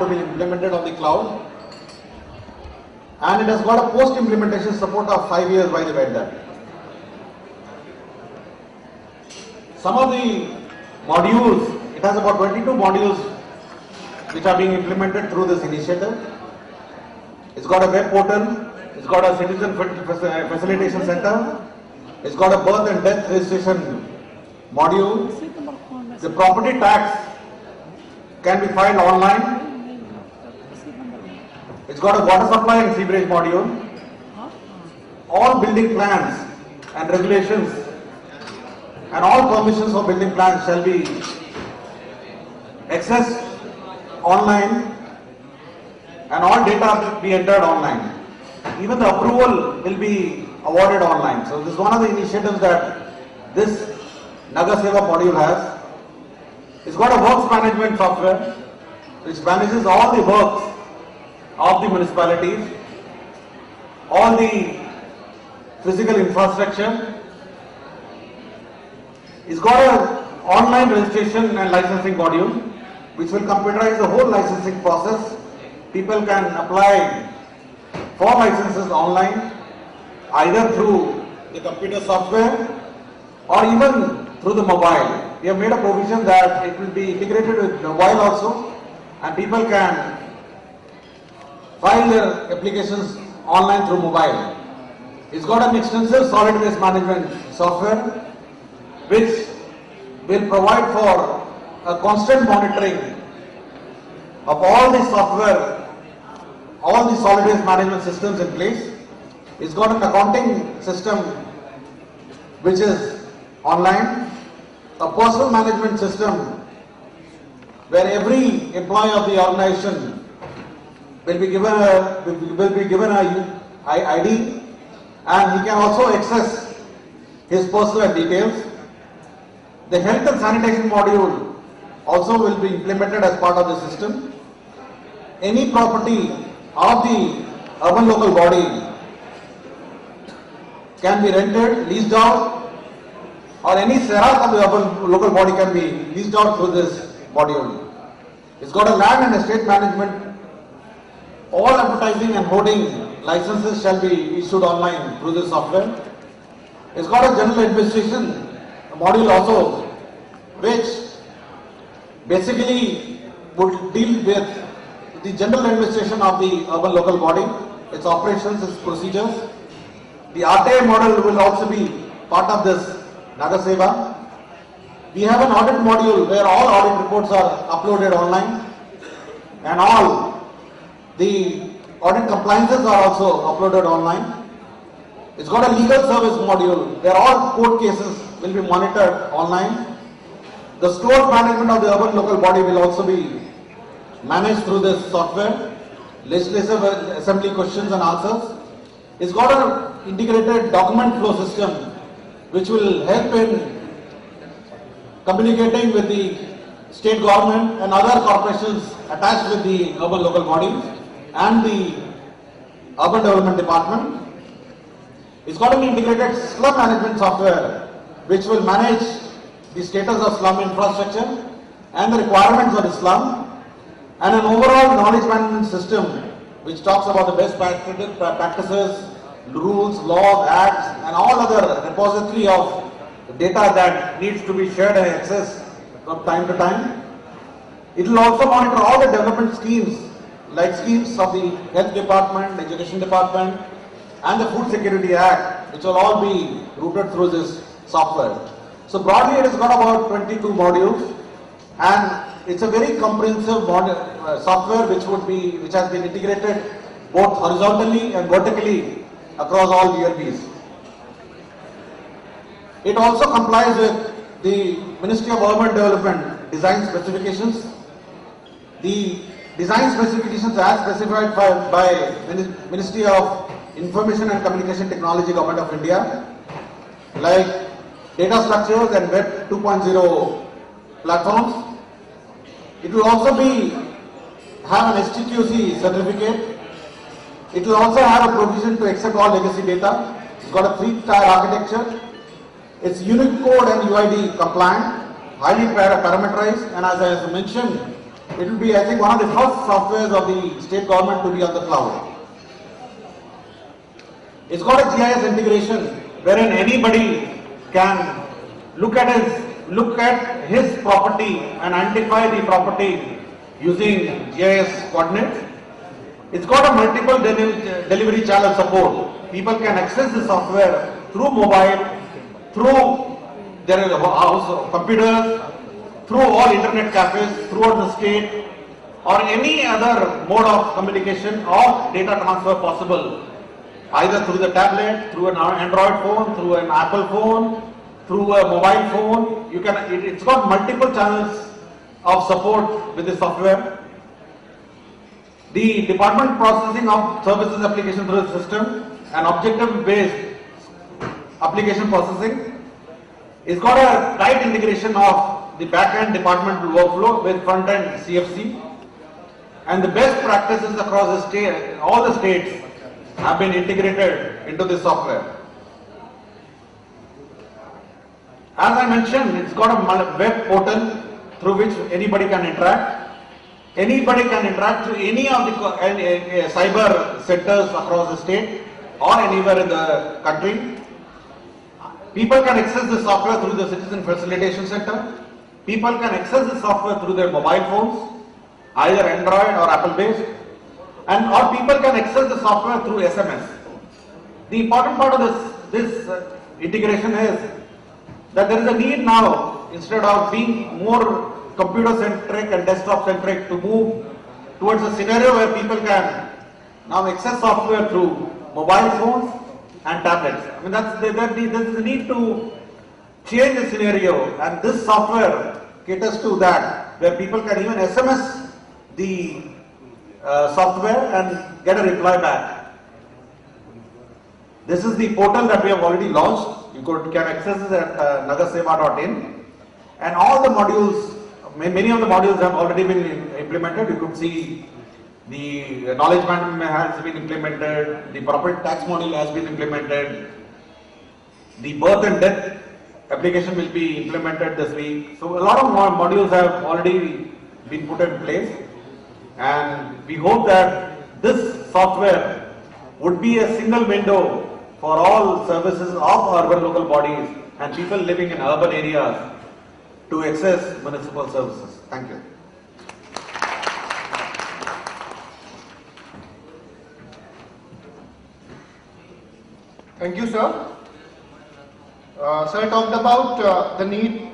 to be implemented on the cloud, and it has got a post-implementation support of 5 years by the vendor. Some of the modules, it has about 22 modules which are being implemented through this initiative. It's got a web portal, it's got a citizen facilitation center, it's got a birth and death registration module. The property tax can be filed online. It's got a water supply and sewerage module. All building plans and regulations and all permissions for building plans shall be accessed online and all data will be entered online. Even the approval will be awarded online. So this is one of the initiatives that this Nagar Seva module has. It's got a works management software which manages all the works of the municipalities, all the physical infrastructure. It's got an online registration and licensing module which will computerize the whole licensing process. People can apply for licenses online either through the computer software or even through the mobile. We have made a provision that it will be integrated with mobile also, and people can file their applications online through mobile. It's got an extensive solid waste management software which will provide for a constant monitoring of all the software, all the solid waste management systems in place. It's got an accounting system which is online, a personal management system where every employee of the organization will be given a ID, and he can also access his personal details. The health and sanitation module also will be implemented as part of the system. Any property of the urban local body can be rented, leased out, or any serat of the urban local body can be leased out through this module. It's got a land and estate management. All advertising and hoarding licenses shall be issued online through this software. It's got a general administration module also, which basically would deal with the general administration of the urban local body, its operations, its procedures. The RTI model will also be part of this Nagar Seva. We have an audit module where all audit reports are uploaded online and all the audit compliances are also uploaded online. It's got a legal service module where all court cases will be monitored online. The store management of the urban local body will also be managed through this software. Legislative assembly questions and answers. It's got an integrated document flow system which will help in communicating with the state government and other corporations attached with the urban local bodies and the urban development department. It's got an integrated slum management software which will manage the status of slum infrastructure and the requirements of the slum, and an overall knowledge management system which talks about the best practices, rules, laws, acts and all other repository of data that needs to be shared and accessed from time to time. It will also monitor all the development schemes like schemes of the health department, education department and the Food Security Act, which will all be routed through this software. So broadly it has got about 22 modules, and it's a very comprehensive software which has been integrated both horizontally and vertically across all DLPs. It also complies with the Ministry of Urban Development design specifications. The design specifications as specified by Ministry of Information and Communication Technology, Government of India, like data structures and Web 2.0 platforms. It will also have an STQC certificate. It will also have a provision to accept all legacy data. It's got a 3-tier architecture. It's Unicode and UID compliant, highly parameterized, and as I have mentioned, It will be, I think, one of the first softwares of the state government to be on the cloud. It's got a GIS integration wherein anybody can look at his property and identify the property using GIS coordinates. It's got a multiple delivery channel support. People can access the software through mobile, through their house computers, through all internet cafes throughout the state, or any other mode of communication or data transfer possible, either through the tablet, through an Android phone, through an Apple phone, through a mobile phone. It's got multiple channels of support with the software. The department processing of services application through the system and objective-based application processing. It's got a tight integration of the back-end departmental workflow with front-end CFC, and the best practices across the state, all the states have been integrated into this software. As I mentioned, it's got a web portal through which anybody can interact. Anybody can interact through any of the cyber centers across the state or anywhere in the country. People can access the software through the Citizen Facilitation Center. People can access the software through their mobile phones, either Android or Apple based, or people can access the software through SMS. The important part of this integration is that there is a need now, instead of being more computer centric and desktop centric, to move towards a scenario where people can now access software through mobile phones and tablets. I mean, there is a need to change the scenario, and this software caters to that, where people can even SMS the software and get a reply back. This is the portal that we have already launched. You can access it at nagaseva.in, and all the modules, many of the modules have already been implemented. You could see the knowledge management has been implemented, the property tax module has been implemented, the birth and death application will be implemented this week. So a lot of more modules have already been put in place, and we hope that this software would be a single window for all services of urban local bodies and people living in urban areas to access municipal services. Thank you. Thank you, sir. Sir talked about the need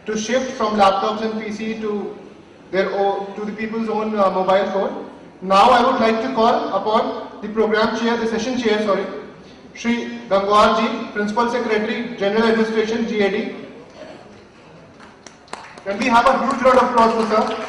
to shift from laptops and PC to the people's own mobile phone. Now I would like to call upon the program chair, the session chair, Shri Gangwar Ji, Principal Secretary, General Administration, GAD. Can we have a huge round of applause for sir?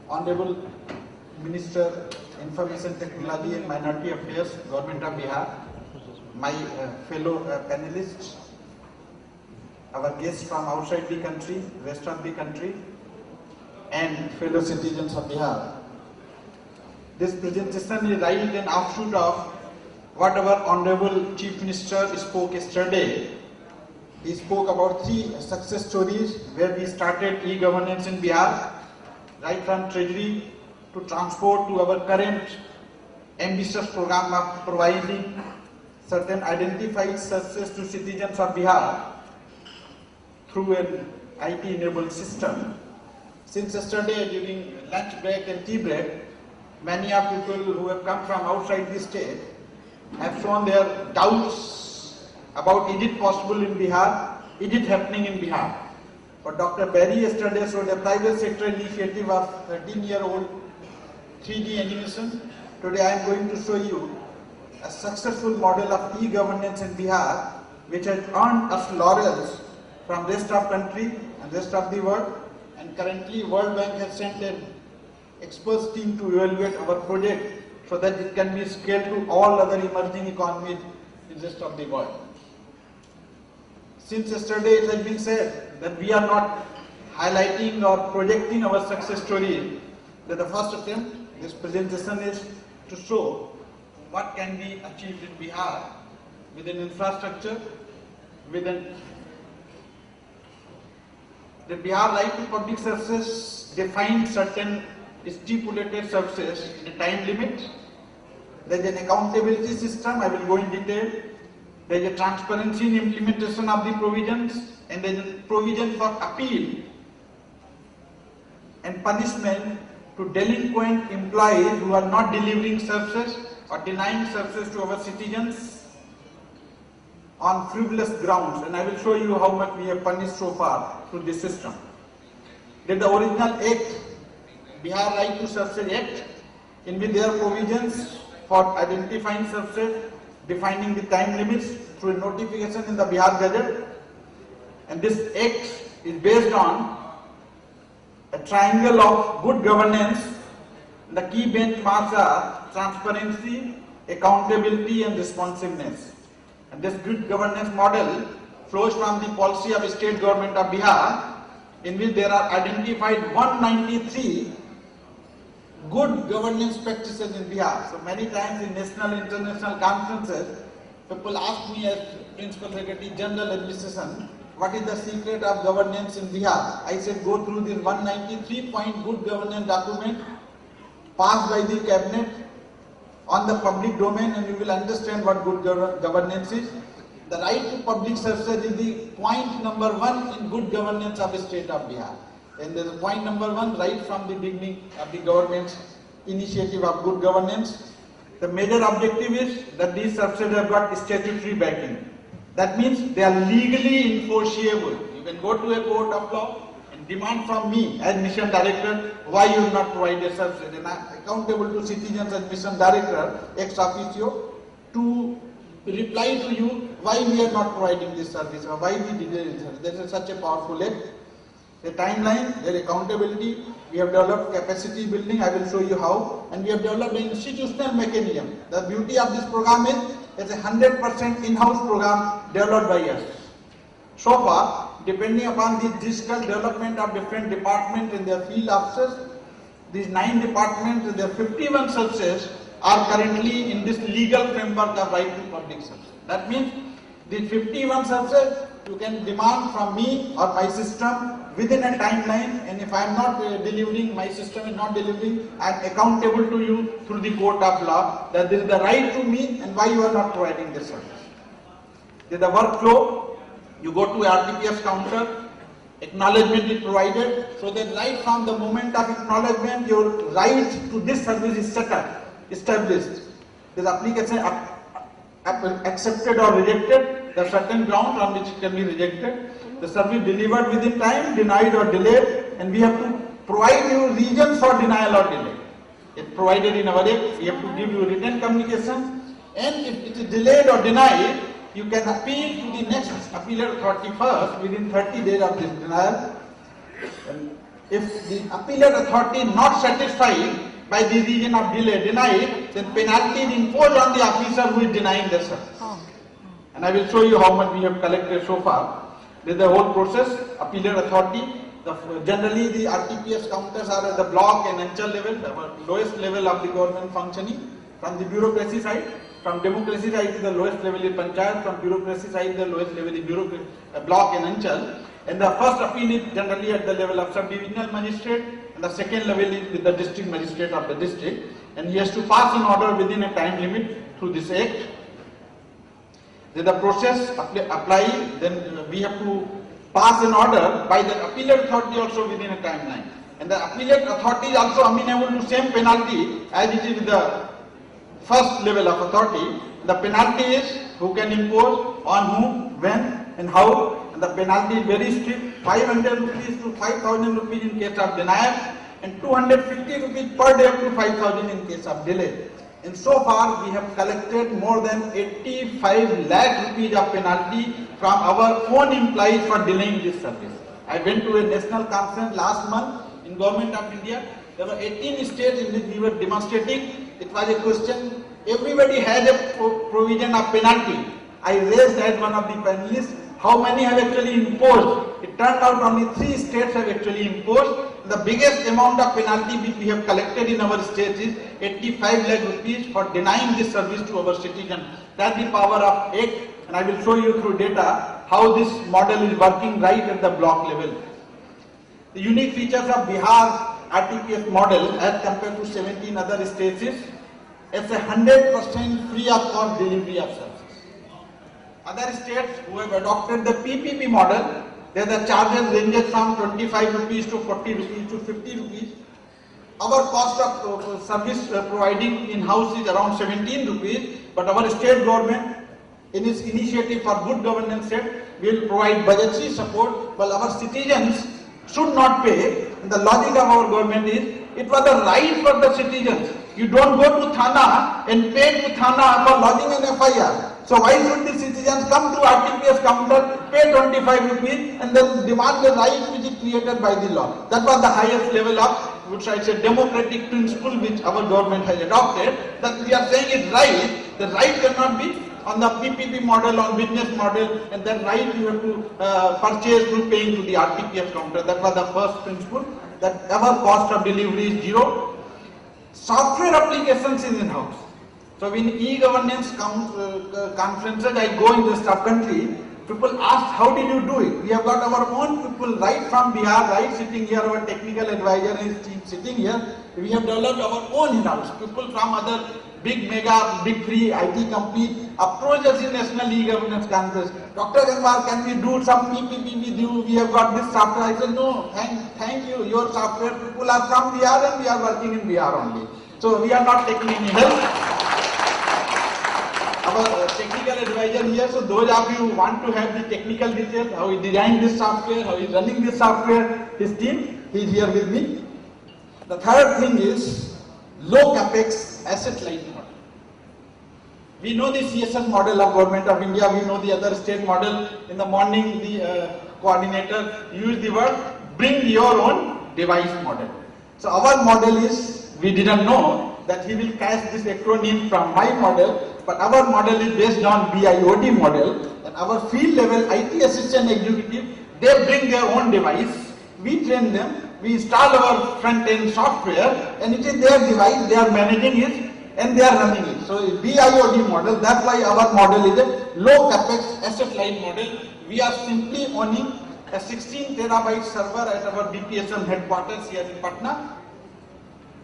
Honorable Minister, Information Technology and Minority Affairs, Government of Bihar, my fellow panelists, our guests from outside the country, rest of the country, and fellow citizens of Bihar. This presentation is right an offshoot of what our Honorable Chief Minister spoke yesterday. He spoke about 3 success stories where we started e-governance in Bihar, right from Treasury to transport to our current ambitious program of providing certain identified services to citizens of Bihar through an IT-enabled system. Since yesterday during lunch break and tea break, many of people who have come from outside the state have shown their doubts about is it possible in Bihar, is it happening in Bihar. But Dr. Berry yesterday showed a private sector initiative of 13-year-old 3D animation. Today I am going to show you a successful model of e-governance in Bihar which has earned us laurels from rest of country and rest of the world, and currently World Bank has sent an experts team to evaluate our project so that it can be scaled to all other emerging economies in the rest of the world. Since yesterday it has been said that we are not highlighting or projecting our success story, that the first attempt, this presentation is to show what can be achieved in Bihar with an infrastructure, with an the Bihar Right to Public Services define certain stipulated services in a time limit. There is an accountability system, I will go in detail. There is a transparency in implementation of the provisions, and there is a provision for appeal and punishment to delinquent employees who are not delivering services or denying services to our citizens on frivolous grounds, and I will show you how much we have punished so far through this system. Then the original Act, Bihar Right to Services Act, in which there are provisions for identifying services, defining the time limits through a notification in the Bihar Gazette, and this Act is based on a triangle of good governance. The key benchmarks are transparency, accountability and responsiveness. And this good governance model flows from the policy of the state government of Bihar, in which there are identified 193 good governance practices in Bihar. So many times in national and international conferences, people ask me as Principal Secretary General Administration, what is the secret of governance in Bihar? I said go through this 193-point good governance document passed by the cabinet on the public domain, and you will understand what good governance is. The right to public services is the point number 1 in good governance of the state of Bihar. And there is point number 1 right from the beginning of the government's initiative of good governance. The major objective is that these services have got statutory backing. That means they are legally enforceable. You can go to a court of law and demand from me as mission director why you have not provided services, and I am accountable to citizens as mission director ex officio to reply to you why we are not providing this service or why we did it. This is such a powerful act. The timeline, the accountability, we have developed capacity building, I will show you how, and we have developed an institutional mechanism. The beauty of this program is it's a 100% in-house program developed by us. So far, depending upon the digital development of different departments and their field officers, these 9 departments and their 51 services are currently in this legal framework of right to public service. That means the 51 services you can demand from me or my system within a timeline, and if I am not delivering, my system is not delivering, I am accountable to you through the court of law that this is the right to me and why you are not providing this service. There is the workflow. You go to RTPS counter, acknowledgement is provided, so that right from the moment of acknowledgement, your right to this service is set up, established. This application accepted or rejected, there are certain grounds on which it can be rejected. The service delivered within time, denied or delayed, and we have to provide you reasons for denial or delay. It's provided in our act. We have to give you written communication, and if it is delayed or denied, you can appeal to the next appellate authority first within 30 days of this denial. And if the appellate authority is not satisfied by the reason of delay, denied, then penalty is imposed on the officer who is denying the service. And I will show you how much we have collected so far. This is the whole process. Appellate authority. Generally, the RTPS counters are at the block and Anchal level, the lowest level of the government functioning from the bureaucracy side. From democracy side, the lowest level is panchayat. From bureaucracy side, the lowest level is block and anchal. And the first appeal is generally at the level of sub-divisional magistrate, and the second level is with the district magistrate of the district. And he has to pass an order within a time limit through this act. Then the process apply, then we have to pass an order by the appellate authority also within a timeline. And the appellate authority is also amenable to same penalty as it is with the first level of authority. The penalty is who can impose, on whom, when and how. And the penalty is very strict, 500 rupees to 5,000 rupees in case of denial, and 250 rupees per day up to 5,000 in case of delay. And so far we have collected more than 85 lakh rupees of penalty from our own employees for delaying this service. I went to a national conference last month in Government of India. There were 18 states in which we were demonstrating. It was a question, everybody has a provision of penalty. I raised as one of the panelists, how many have actually imposed? It turned out only 3 states have actually imposed. The biggest amount of penalty which we have collected in our state is 85 lakh rupees for denying this service to our citizens. That's the power of act, and I will show you through data how this model is working right at the block level. The unique features of Bihar's RTPS model as compared to 17 other states is it's a 100% free of cost delivery of services. Other states who have adopted the PPP model, there the charges ranges from 25 rupees to 40 rupees to 50 rupees. Our cost of service providing in-house is around 17 rupees, but our state government in its initiative for good governance said will provide budgetary support while our citizens should not pay. And the logic of our government is it was a right for the citizens. You don't go to Thana and pay to Thana for lodging an FIR. So why should the citizens come to RTPS counter, pay 25 rupees and then demand the right which is created by the law? That was the highest level of, which I say, democratic principle which our government has adopted. That we are saying is right. The right cannot be on the PPP model, on business model, and that right you have to purchase through paying to the RTPS counter. That was the first principle. That our cost of delivery is zero. Software applications is in-house. So in e-governance conferences, I go in the sub-country, people ask, how did you do it? We have got our own people right from Bihar, right sitting here, our technical advisor and his team sitting here. We have developed our own in-house. People from other big mega, big three IT companies approach us in national e-governance conference. Dr. Anwar, can we do some PPP with you? We have got this software. I said, no, thank you. Your software people are from Bihar and we are working in Bihar only. So we are not taking any help. Our technical advisor here, so those of you who want to have the technical details, how he designed this software, how he is running this software, his team, he is here with me. The third thing is low capex asset light model. We know the CSS model of Government of India, we know the other state model. In the morning, the coordinator used the word, bring your own device model. So our model is, we didn't know that he will catch this acronym from my model, but our model is based on BIOD model, and our field level IT assistant executive, they bring their own device, we train them, we install our front end software, and it is their device, they are managing it and they are running it. So BIOD model, that's why our model is a low capex asset light model. We are simply owning a 16 terabyte server at our BPSM headquarters here in Patna.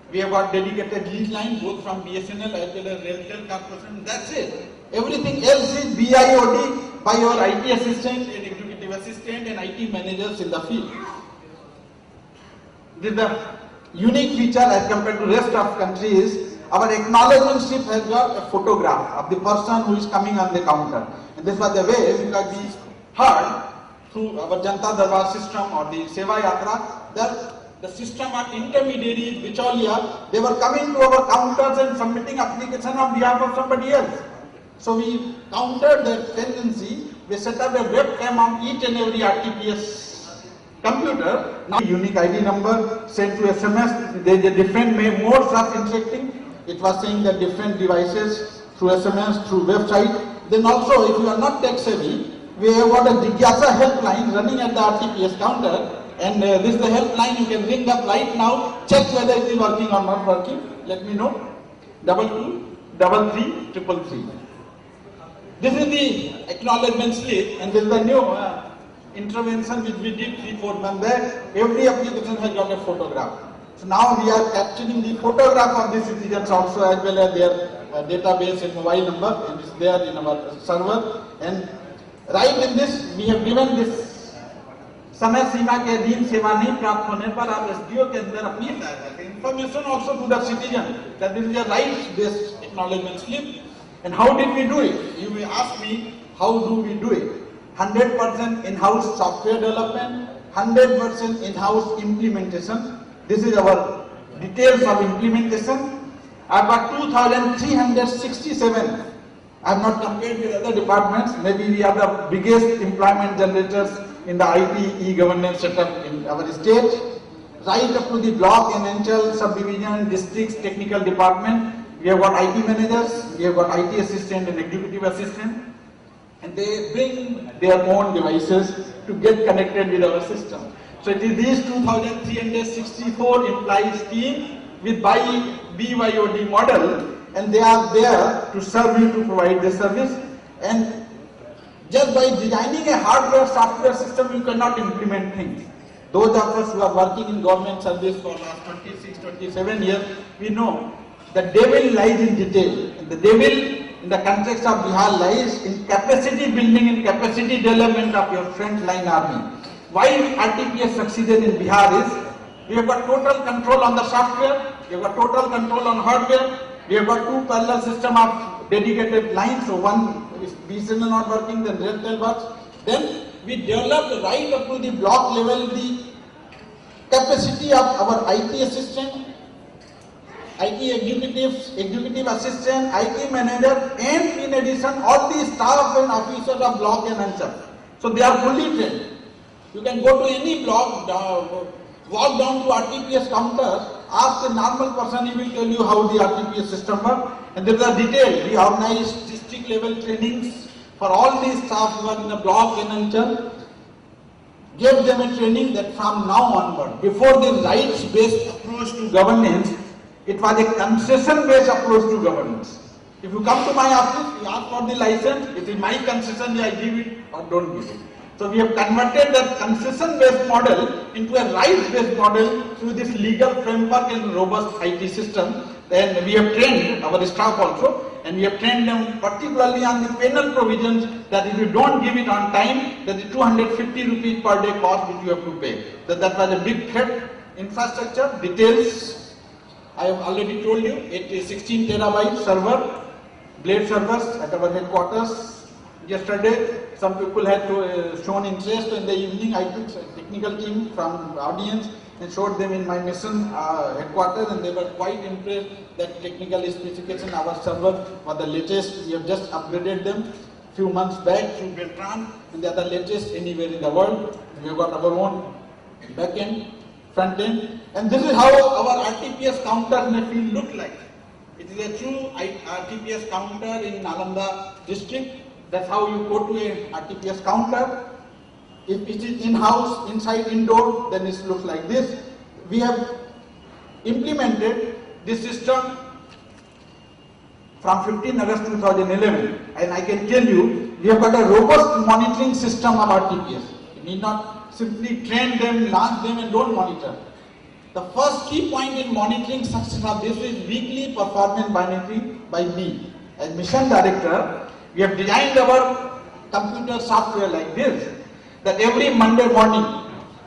We have got dedicated lead line both from BSNL as well as Railtel Corporation. That's it. Everything else is BIOD by your IT assistant and executive assistant and IT managers in the field. This is the unique feature as compared to rest of countries. Our acknowledgement slip has got a photograph of the person who is coming on the counter. And this was the way, because we heard through our Janta Darbar system or the Seva Yatra that the system of intermediaries, Bichauliya, they were coming to our counters and submitting application on behalf of somebody else. So we countered that tendency. We set up a webcam on each and every RTPS computer. Now unique ID number sent to SMS. There is a different modes of interacting. It was saying that different devices through SMS, through website. Then also, if you are not tech savvy, we have got a Jigyasa helpline running at the RTPS counter. And this is the helpline, you can ring up right now, check whether it is working or not working, let me know. 22 3333. This is the acknowledgement slip, and this is the new intervention which we did 3-4 months back. Every application has got a photograph. So now we are capturing the photograph of the citizens also, as well as their database and mobile number, and it's there in our server. And right in this, we have given this समय सीमा के अधीन सेवा नहीं प्राप्त होने पर आप SDO के अंदर अपील दायर करते हैं. Information also to the citizen that this is a rights-based acknowledgement slip. And how did we do it? You may ask me, how do we do it? 100% in-house software development, 100% in-house implementation. This is our details of implementation. I've got 2,367. I have not compared with other departments. Maybe we are the biggest employment generators in the IT e-governance setup in our state. Right up to the block and Anchal subdivision, districts, technical department. We have got IT managers, we have got IT assistant and executive assistant. And they bring their own devices to get connected with our system. So it is these 2,364 employees team with BYOD model, and they are there to serve you, to provide the service. And just by designing a hardware software system, you cannot implement things. Those of us who are working in government service for last 26, 27 years, we know the devil lies in detail. And the devil in the context of Bihar lies in capacity building and capacity development of your front-line army. Why RTPS succeeded in Bihar is, we have got total control on the software, we have got total control on hardware, we have got 2 parallel system of dedicated lines, so one is BSNL not working, then RailTel works. Then we developed right up to the block level the capacity of our IT assistant, IT executives, executive assistant, IT manager, and in addition all the staff and officers of block and Anchal. So they are fully trained. You can go to any block, walk down to RTPS counter, ask a normal person, he will tell you how the RTPS system works. And there is a detail. We organize district level trainings for all these staff who are in the block and Anchal. Gave them a training that from now onward, before the rights-based approach to governance, it was a concession-based approach to governance. If you come to my office, you ask for the license, it is my concession, I give it or don't give it. So we have converted that concession-based model into a rights-based model through this legal framework and robust IT system. Then we have trained our staff also, and we have trained them particularly on the penal provisions that if you don't give it on time, that is 250 rupees per day cost which you have to pay. That was a big threat. Infrastructure, details, I have already told you, it is 16 terabyte server, blade servers at our headquarters. Yesterday, some people had shown interest in the evening. I took a technical team from the audience and showed them in my mission headquarters, and they were quite impressed that technical specification our server were the latest. We have just upgraded them few months back through Beltran, and they are the latest anywhere in the world. We have got our own back end, front end, and this is how our RTPS counter may feel look like. It is a true RTPS counter in Nalanda district. That's how you go to a RTPS counter. If it is in-house, inside, indoor, then it looks like this. We have implemented this system from 15 August 2011, and I can tell you, we have got a robust monitoring system of RTPS. You need not simply train them, launch them, and don't monitor. The first key point in monitoring success of this is weekly performance monitoring by me. As mission director, we have designed our computer software like this, that every Monday morning,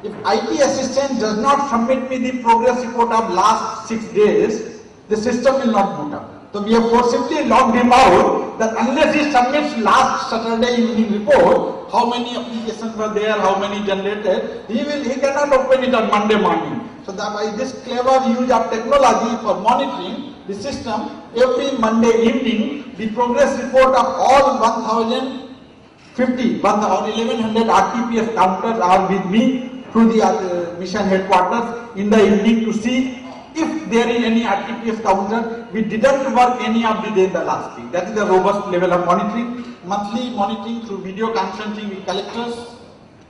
if IT assistant does not submit me the progress report of last 6 days, the system will not boot up. So we have forcibly logged him out that unless he submits last Saturday evening report, how many applications were there, how many generated, he cannot open it on Monday morning. So that by this clever use of technology for monitoring the system, every Monday evening, the progress report of all 1,050 or 1,100 RTPS counters are with me through the mission headquarters in the evening to see if there is any RTPS counter. We didn't work any of the day in the last week. That is the robust level of monitoring. Monthly monitoring through video conferencing with collectors,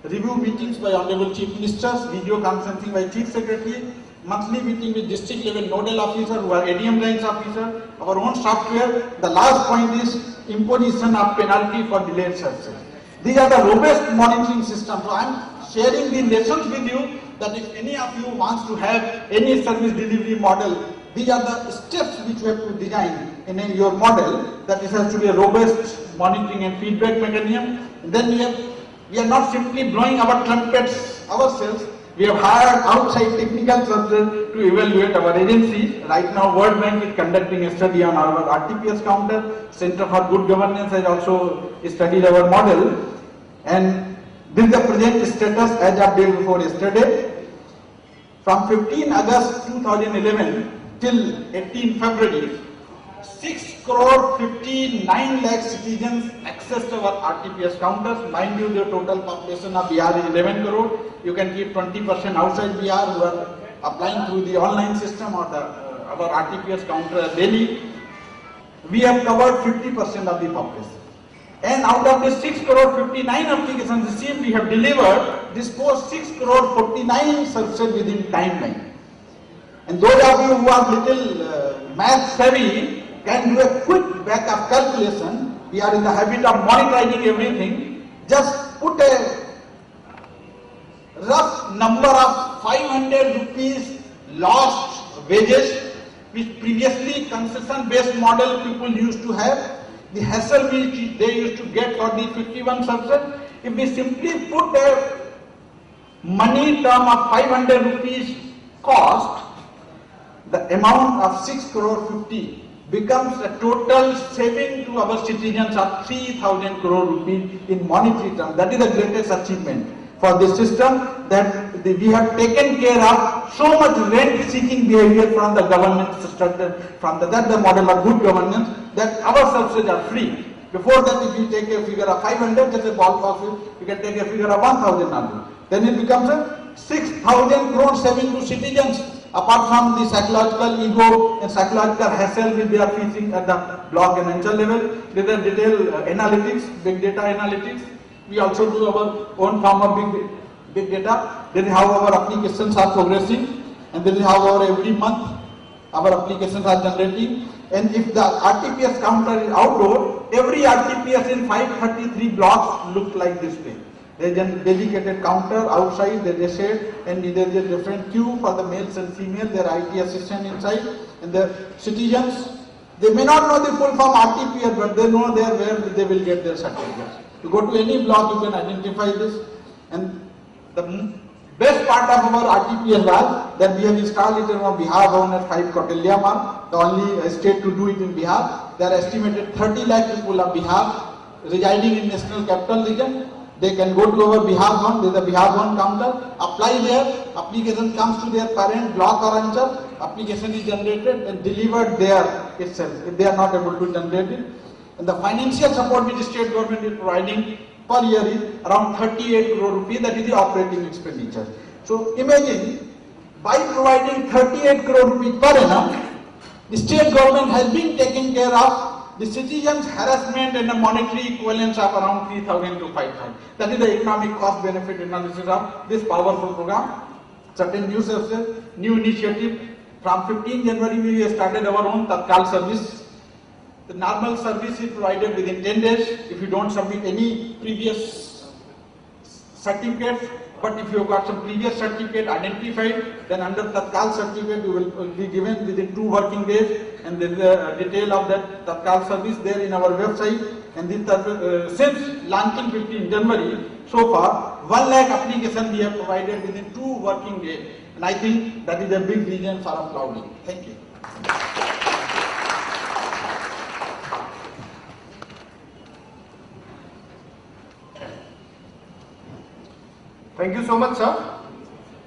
review meetings by Honorable Chief Ministers, video conferencing by Chief Secretary, monthly meeting with district level nodal officer who are ADM branch officer, our own software. The last point is imposition of penalty for delayed services. These are the robust monitoring systems. So I am sharing the lessons with you that if any of you wants to have any service delivery model, these are the steps which you have to design in your model, that it has to be a robust monitoring and feedback mechanism. And then we are not simply blowing our trumpets ourselves. We have hired outside technical services to evaluate our agency. Right now, World Bank is conducting a study on our RTPS counter. Center for Good Governance has also studied our model. And this is the present status as of day before yesterday. From 15 August 2011 till 18 February, 6 crore 59 lakh citizens accessed our RTPS counters. Mind you, the total population of Bihar is 11 crore. You can keep 20% outside Bihar who are applying through the online system or our RTPS counter daily. We have covered 50% of the population. And out of the 6 crore 59 applications received, we have delivered, disposed 6 crore 49 services within timeline. And those of you who are little math savvy can do a quick back of calculation. We are in the habit of monetizing everything. Just put a rough number of 500 rupees lost wages, which previously concession-based model people used to have. The hassle which they used to get for the 51 services. If we simply put a money term of 500 rupees cost, the amount of 6 crore 50 becomes a total saving to our citizens of 3,000 crore rupees in monetary terms. That is the greatest achievement for this system, that we have taken care of so much rent-seeking behavior from the government structure, from that the model of good governance, that our services are free. Before that, if you take a figure of 500, just a ballpark, you can take a figure of 1,000 only. Then it becomes a 6,000 crore saving to citizens. Apart from the psychological ego and psychological hassle which they are facing at the block and anchor level, there is detailed analytics, big data analytics. We also do our own form of big data. That is how our applications are progressing, and that is how our every month our applications are generating. And if the RTPS counter is outdoor, every RTPS in 533 blocks looks like this way. There is a dedicated counter outside, there is a shade, and there is a different queue for the males and females, their IT assistant inside, and the citizens, they may not know the full form RTPS, but they know there where they will get their certificates. You go to any block, you can identify this. And the best part of our RTPS was that we have installed it in our Bihar Bhavan at 5 Kautilya Marg, the only state to do it in Bihar. There are estimated 30 lakh people of Bihar residing in National Capital Region. They can go to our Bihar Bhavan, there is a Bihar Bhavan counter, apply there, application comes to their parent block or anchor, application is generated and delivered there itself, if they are not able to generate it. And the financial support which the state government is providing per year is around 38 crore rupees, that is the operating expenditure. So imagine, by providing 38 crore rupees per annum, the state government has been taking care of the citizens' harassment and the monetary equivalence of around 3,000 to 5,000. That is the economic cost benefit analysis of this powerful program. Certain new services, new initiative. From 15 January we started our own Tatkal service. The normal service is provided within 10 days if you don't submit any previous certificates. But if you have got some previous certificate identified, then under Tatkal certificate you will be given within 2 working days, and there is a detail of that Tatkal service there in our website. And this, since launching 15 January, so far 1 lakh applications we have provided within 2 working days, and I think that is a big reason for applauding. Thank you. Thank you so much, sir.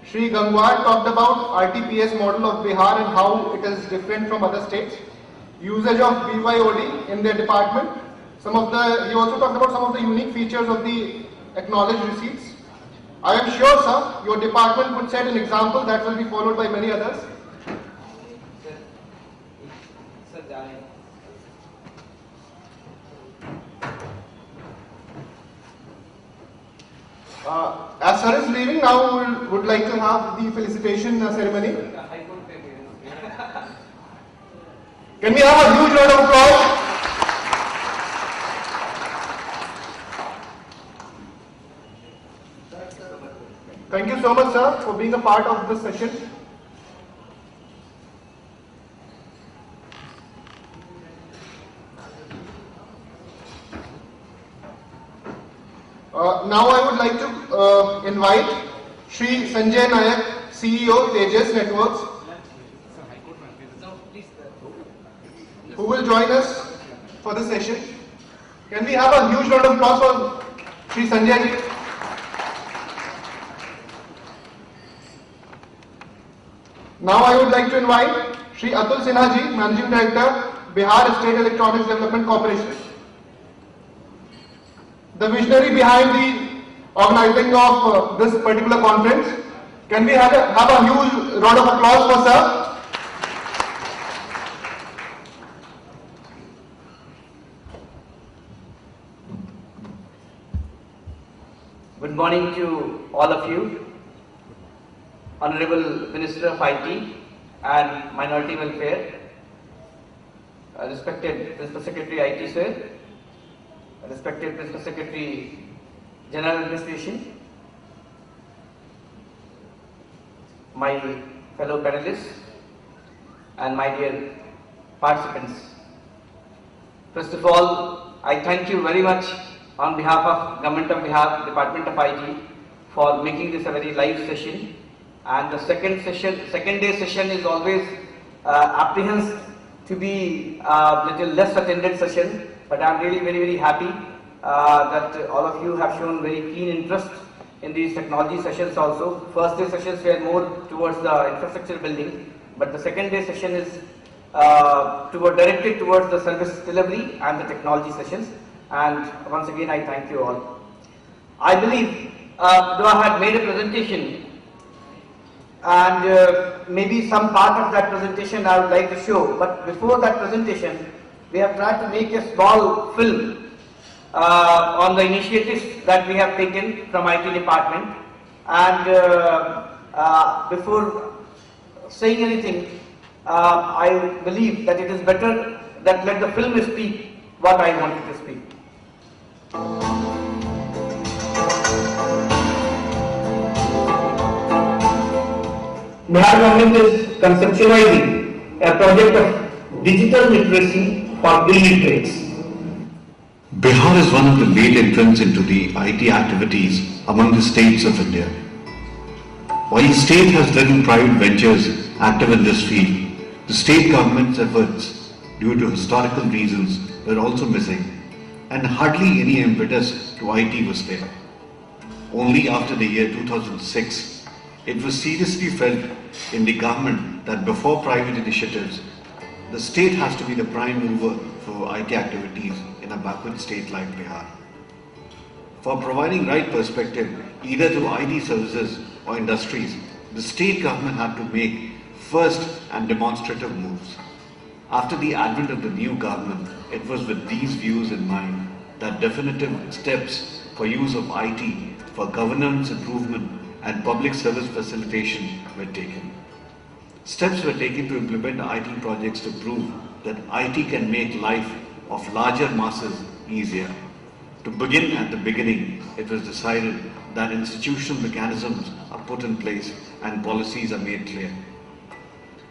Shri Gangwar talked about RTPS model of Bihar and how it is different from other states. Usage of BYOD in their department. He also talked about some of the unique features of the acknowledged receipts. I am sure, sir, your department would set an example that will be followed by many others. As sir is leaving, now we would like to have the felicitation ceremony. Can we have a huge round of applause? Thank you so much, sir, for being a part of this session. Now I would like to invite Shri Sanjay Nayak, CEO, Tejas Networks, who will join us for the session. Can we have a huge round of applause for Shri Sanjay ji? Now I would like to invite Shri Atul Sinha ji, Managing Director, Bihar State Electronics Development Corporation, the visionary behind the organizing of this particular conference. Can we have a huge round of applause for sir? Good morning to all of you. Honorable Minister of IT and Minority Welfare, respected Principal Secretary IT sir, respected Principal Secretary General Administration, my fellow panelists and my dear participants. First of all, I thank you very much on behalf of Government of Bihar, Department of IT for making this a very live session. And the second day session is always apprehensive to be a little less attended session, but I'm really very happy that all of you have shown very keen interest in these technology sessions also. First day sessions were more towards the infrastructure building, but the second day session is directed towards the service delivery and the technology sessions. And once again, I thank you all. I believe, though I had made a presentation, and maybe some part of that presentation I would like to show, but before that presentation, we have tried to make a small film on the initiatives that we have taken from IT department. And before saying anything, I believe that it is better that let the film speak what I wanted to speak. Bihar government is conceptualizing a project of digital literacy for illiterates. Bihar is one of the late entrants into the IT activities among the states of India. While the state has little private ventures active in this field, the state government's efforts, due to historical reasons, were also missing, and hardly any impetus to IT was there. Only after the year 2006, it was seriously felt in the government that before private initiatives, the state has to be the prime mover for IT activities in a backward state like Bihar. For providing right perspective either to IT services or industries, the state government had to make first and demonstrative moves. After the advent of the new government, it was with these views in mind that definitive steps for use of IT for governance improvement and public service facilitation were taken. Steps were taken to implement IT projects to prove that IT can make life of larger masses easier. To begin at the beginning, it was decided that institutional mechanisms are put in place and policies are made clear.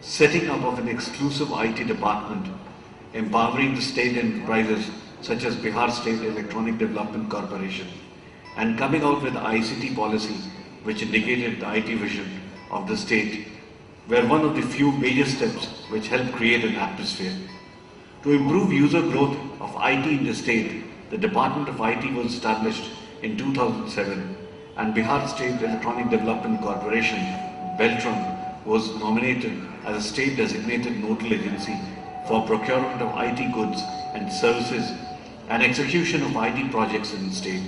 Setting up of an exclusive IT department, empowering the state enterprises such as Bihar State Electronic Development Corporation, and coming out with ICT policy which indicated the IT vision of the state, were one of the few major steps which helped create an atmosphere. To improve user growth of IT in the state, the Department of IT was established in 2007 and Bihar State Electronic Development Corporation, Beltron, was nominated as a state designated nodal agency for procurement of IT goods and services and execution of IT projects in the state.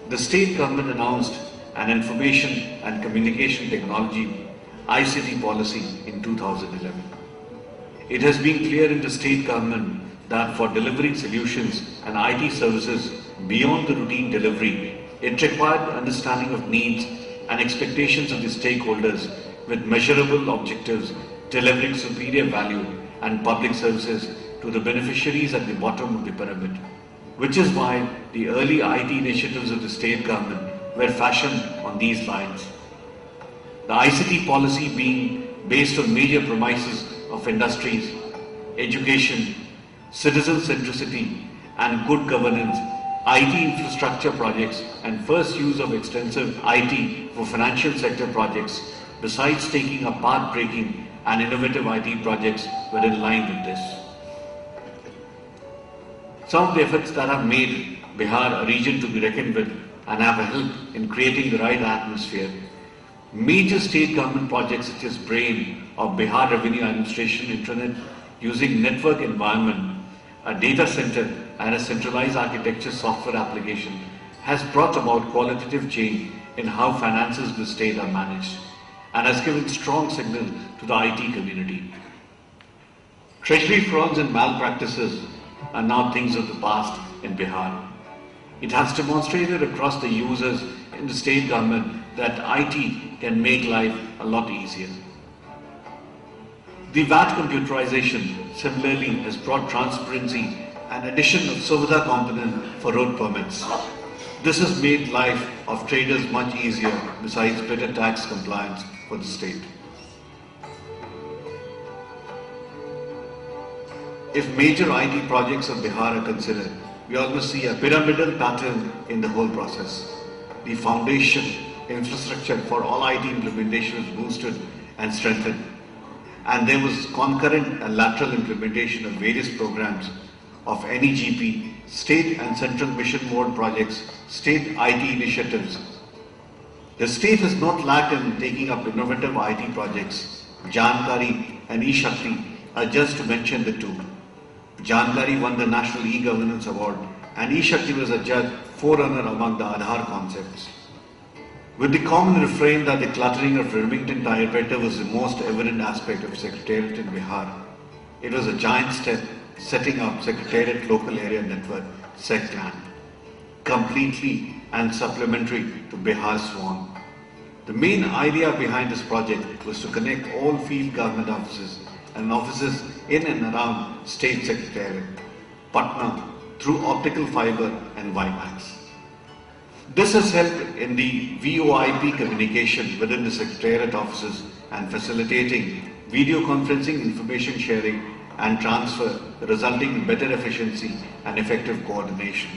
The state government announced an Information and Communication Technology ICT policy in 2011. It has been clear in the state government that for delivering solutions and IT services beyond the routine delivery It required understanding of needs and expectations of the stakeholders with measurable objectives, delivering superior value and public services to the beneficiaries at the bottom of the pyramid. Which is why the early IT initiatives of the state government were fashioned on these lines. The ICT policy being based on major premises of industries, education, citizen centricity and good governance, IT infrastructure projects and first use of extensive IT for financial sector projects, besides taking up path-breaking and innovative IT projects, were in line with this. Some of the efforts that have made Bihar a region to be reckoned with and have helped in creating the right atmosphere. Major state government projects such as BRAIN or Bihar Revenue Administration Intranet using network environment, a data center and a centralized architecture software application has brought about qualitative change in how finances of the state are managed and has given strong signal to the IT community. Treasury frauds and malpractices are now things of the past in Bihar. It has demonstrated across the users in the state government that IT can make life a lot easier. The VAT computerization similarly has brought transparency and addition of Suvidha component for road permits. This has made life of traders much easier besides better tax compliance for the state. If major IT projects of Bihar are considered, we almost see a pyramidal pattern in the whole process. The foundation, infrastructure for all IT implementation was boosted and strengthened. And there was concurrent and lateral implementation of various programs of NEGP, state and central mission mode projects, state IT initiatives. The state has not lacked in taking up innovative IT projects. Jankari and eShakti are just to mention the two. Jankari won the National E-Governance Award and eShakti was a judge forerunner among the Aadhaar concepts. With the common refrain that the cluttering of Remington typewriter was the most evident aspect of Secretariat in Bihar, it was a giant step setting up Secretariat Local Area Network, SECLAN, completely and supplementary to Bihar Swan. The main idea behind this project was to connect all field government offices and offices in and around State Secretariat, Patna, through optical fiber and WiMAX. This has helped in the VoIP communication within the Secretariat offices and facilitating video conferencing, information sharing and transfer, resulting in better efficiency and effective coordination.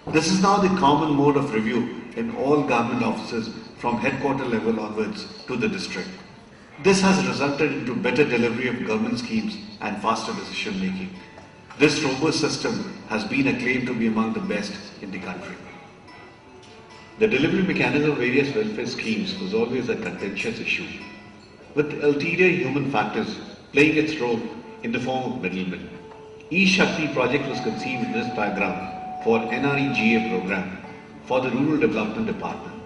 This is now the common mode of review in all government offices from headquarter level onwards to the district. This has resulted into better delivery of government schemes and faster decision making. This robust system has been acclaimed to be among the best in the country. The delivery mechanism of various welfare schemes was always a contentious issue, with ulterior human factors playing its role in the form of middlemen. eShakti project was conceived in this background for NREGA program for the Rural Development Department.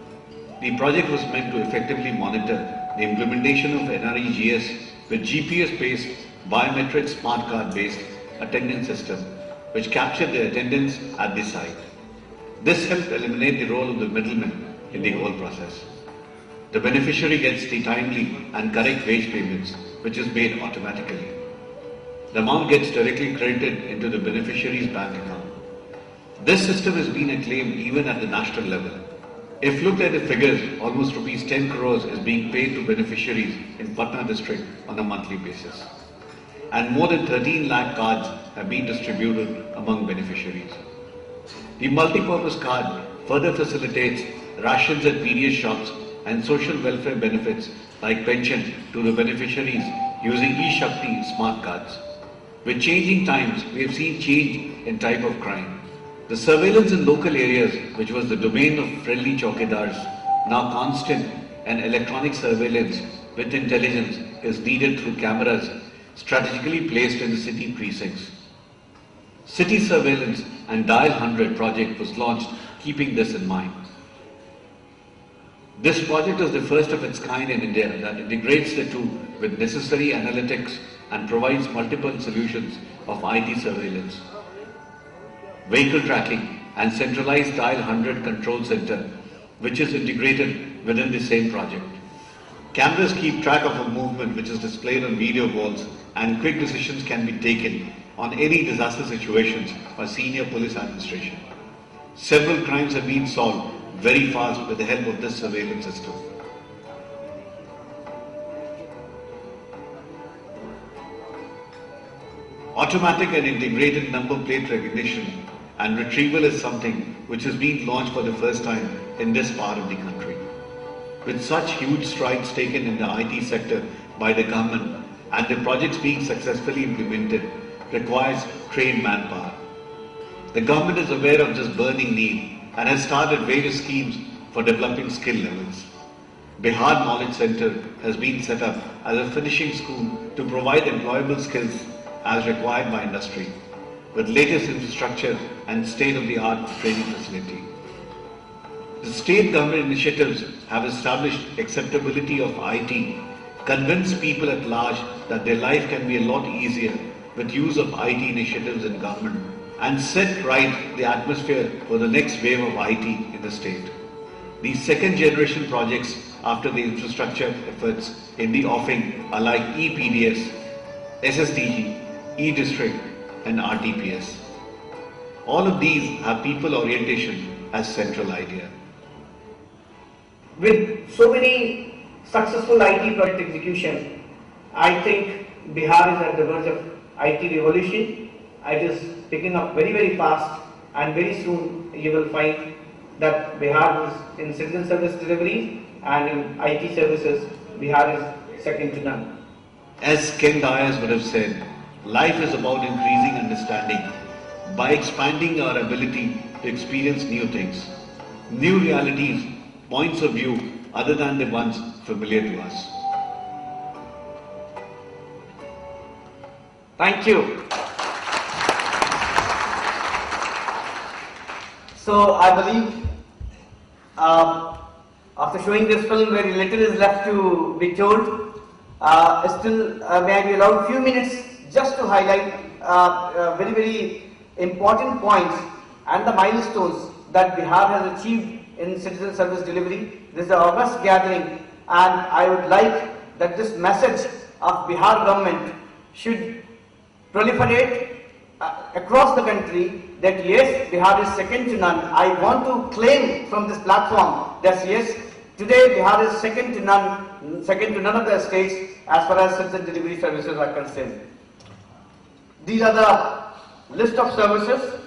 The project was meant to effectively monitor the implementation of NREGS with GPS-based biometric smart card-based attendance system which captured the attendance at the site. This helped eliminate the role of the middleman in the whole process. The beneficiary gets the timely and correct wage payments which is made automatically. The amount gets directly credited into the beneficiary's bank account. This system has been acclaimed even at the national level. If looked at the figures, almost rupees 10 crores is being paid to beneficiaries in Patna district on a monthly basis. And more than 13 lakh cards have been distributed among beneficiaries. The multi-purpose card further facilitates rations at various shops and social welfare benefits like pension to the beneficiaries using eShakti smart cards. With changing times, we have seen change in type of crime. The surveillance in local areas, which was the domain of friendly chowkidars, now constant and electronic surveillance with intelligence is needed through cameras strategically placed in the city precincts. City surveillance and Dial 100 project was launched keeping this in mind. This project is the first of its kind in India that integrates the two with necessary analytics and provides multiple solutions of IT surveillance, vehicle tracking and centralized Dial 100 control center, which is integrated within the same project. Cameras keep track of a movement which is displayed on video walls, and quick decisions can be taken on any disaster situations by senior police administration. Several crimes have been solved very fast with the help of this surveillance system. Automatic and integrated number plate recognition and retrieval is something which has been launched for the first time in this part of the country. With such huge strides taken in the IT sector by the government and the projects being successfully implemented requires trained manpower. The government is aware of this burning need and has started various schemes for developing skill levels. Bihar Knowledge Center has been set up as a finishing school to provide employable skills as required by industry, with latest infrastructure and state-of-the-art training facility. The state government initiatives have established acceptability of IT, convinced people at large that their life can be a lot easier with use of IT initiatives in government, and set right the atmosphere for the next wave of IT in the state. These second generation projects after the infrastructure efforts in the offing are like ePDS, SSDG, eDistrict and RTPS. All of these have people orientation as central idea. With so many successful IT project execution, I think Bihar is at the verge of IT revolution. It is picking up very, very fast, and very soon you will find that Bihar is in citizen service delivery and in IT services, Bihar is second to none. As Ken Dyers would have said, life is about increasing understanding by expanding our ability to experience new things, new realities, points of view other than the ones familiar to us. Thank you. So I believe after showing this film, very little is left to be told. Still, may I be allowed a few minutes just to highlight very, very important points and the milestones that Bihar has achieved in citizen service delivery. This is the August gathering, and I would like that this message of Bihar government should proliferate across the country, that yes, Bihar is second to none. I want to claim from this platform that yes, today Bihar is second to none of the states as far as citizen delivery services are concerned. These are the list of services.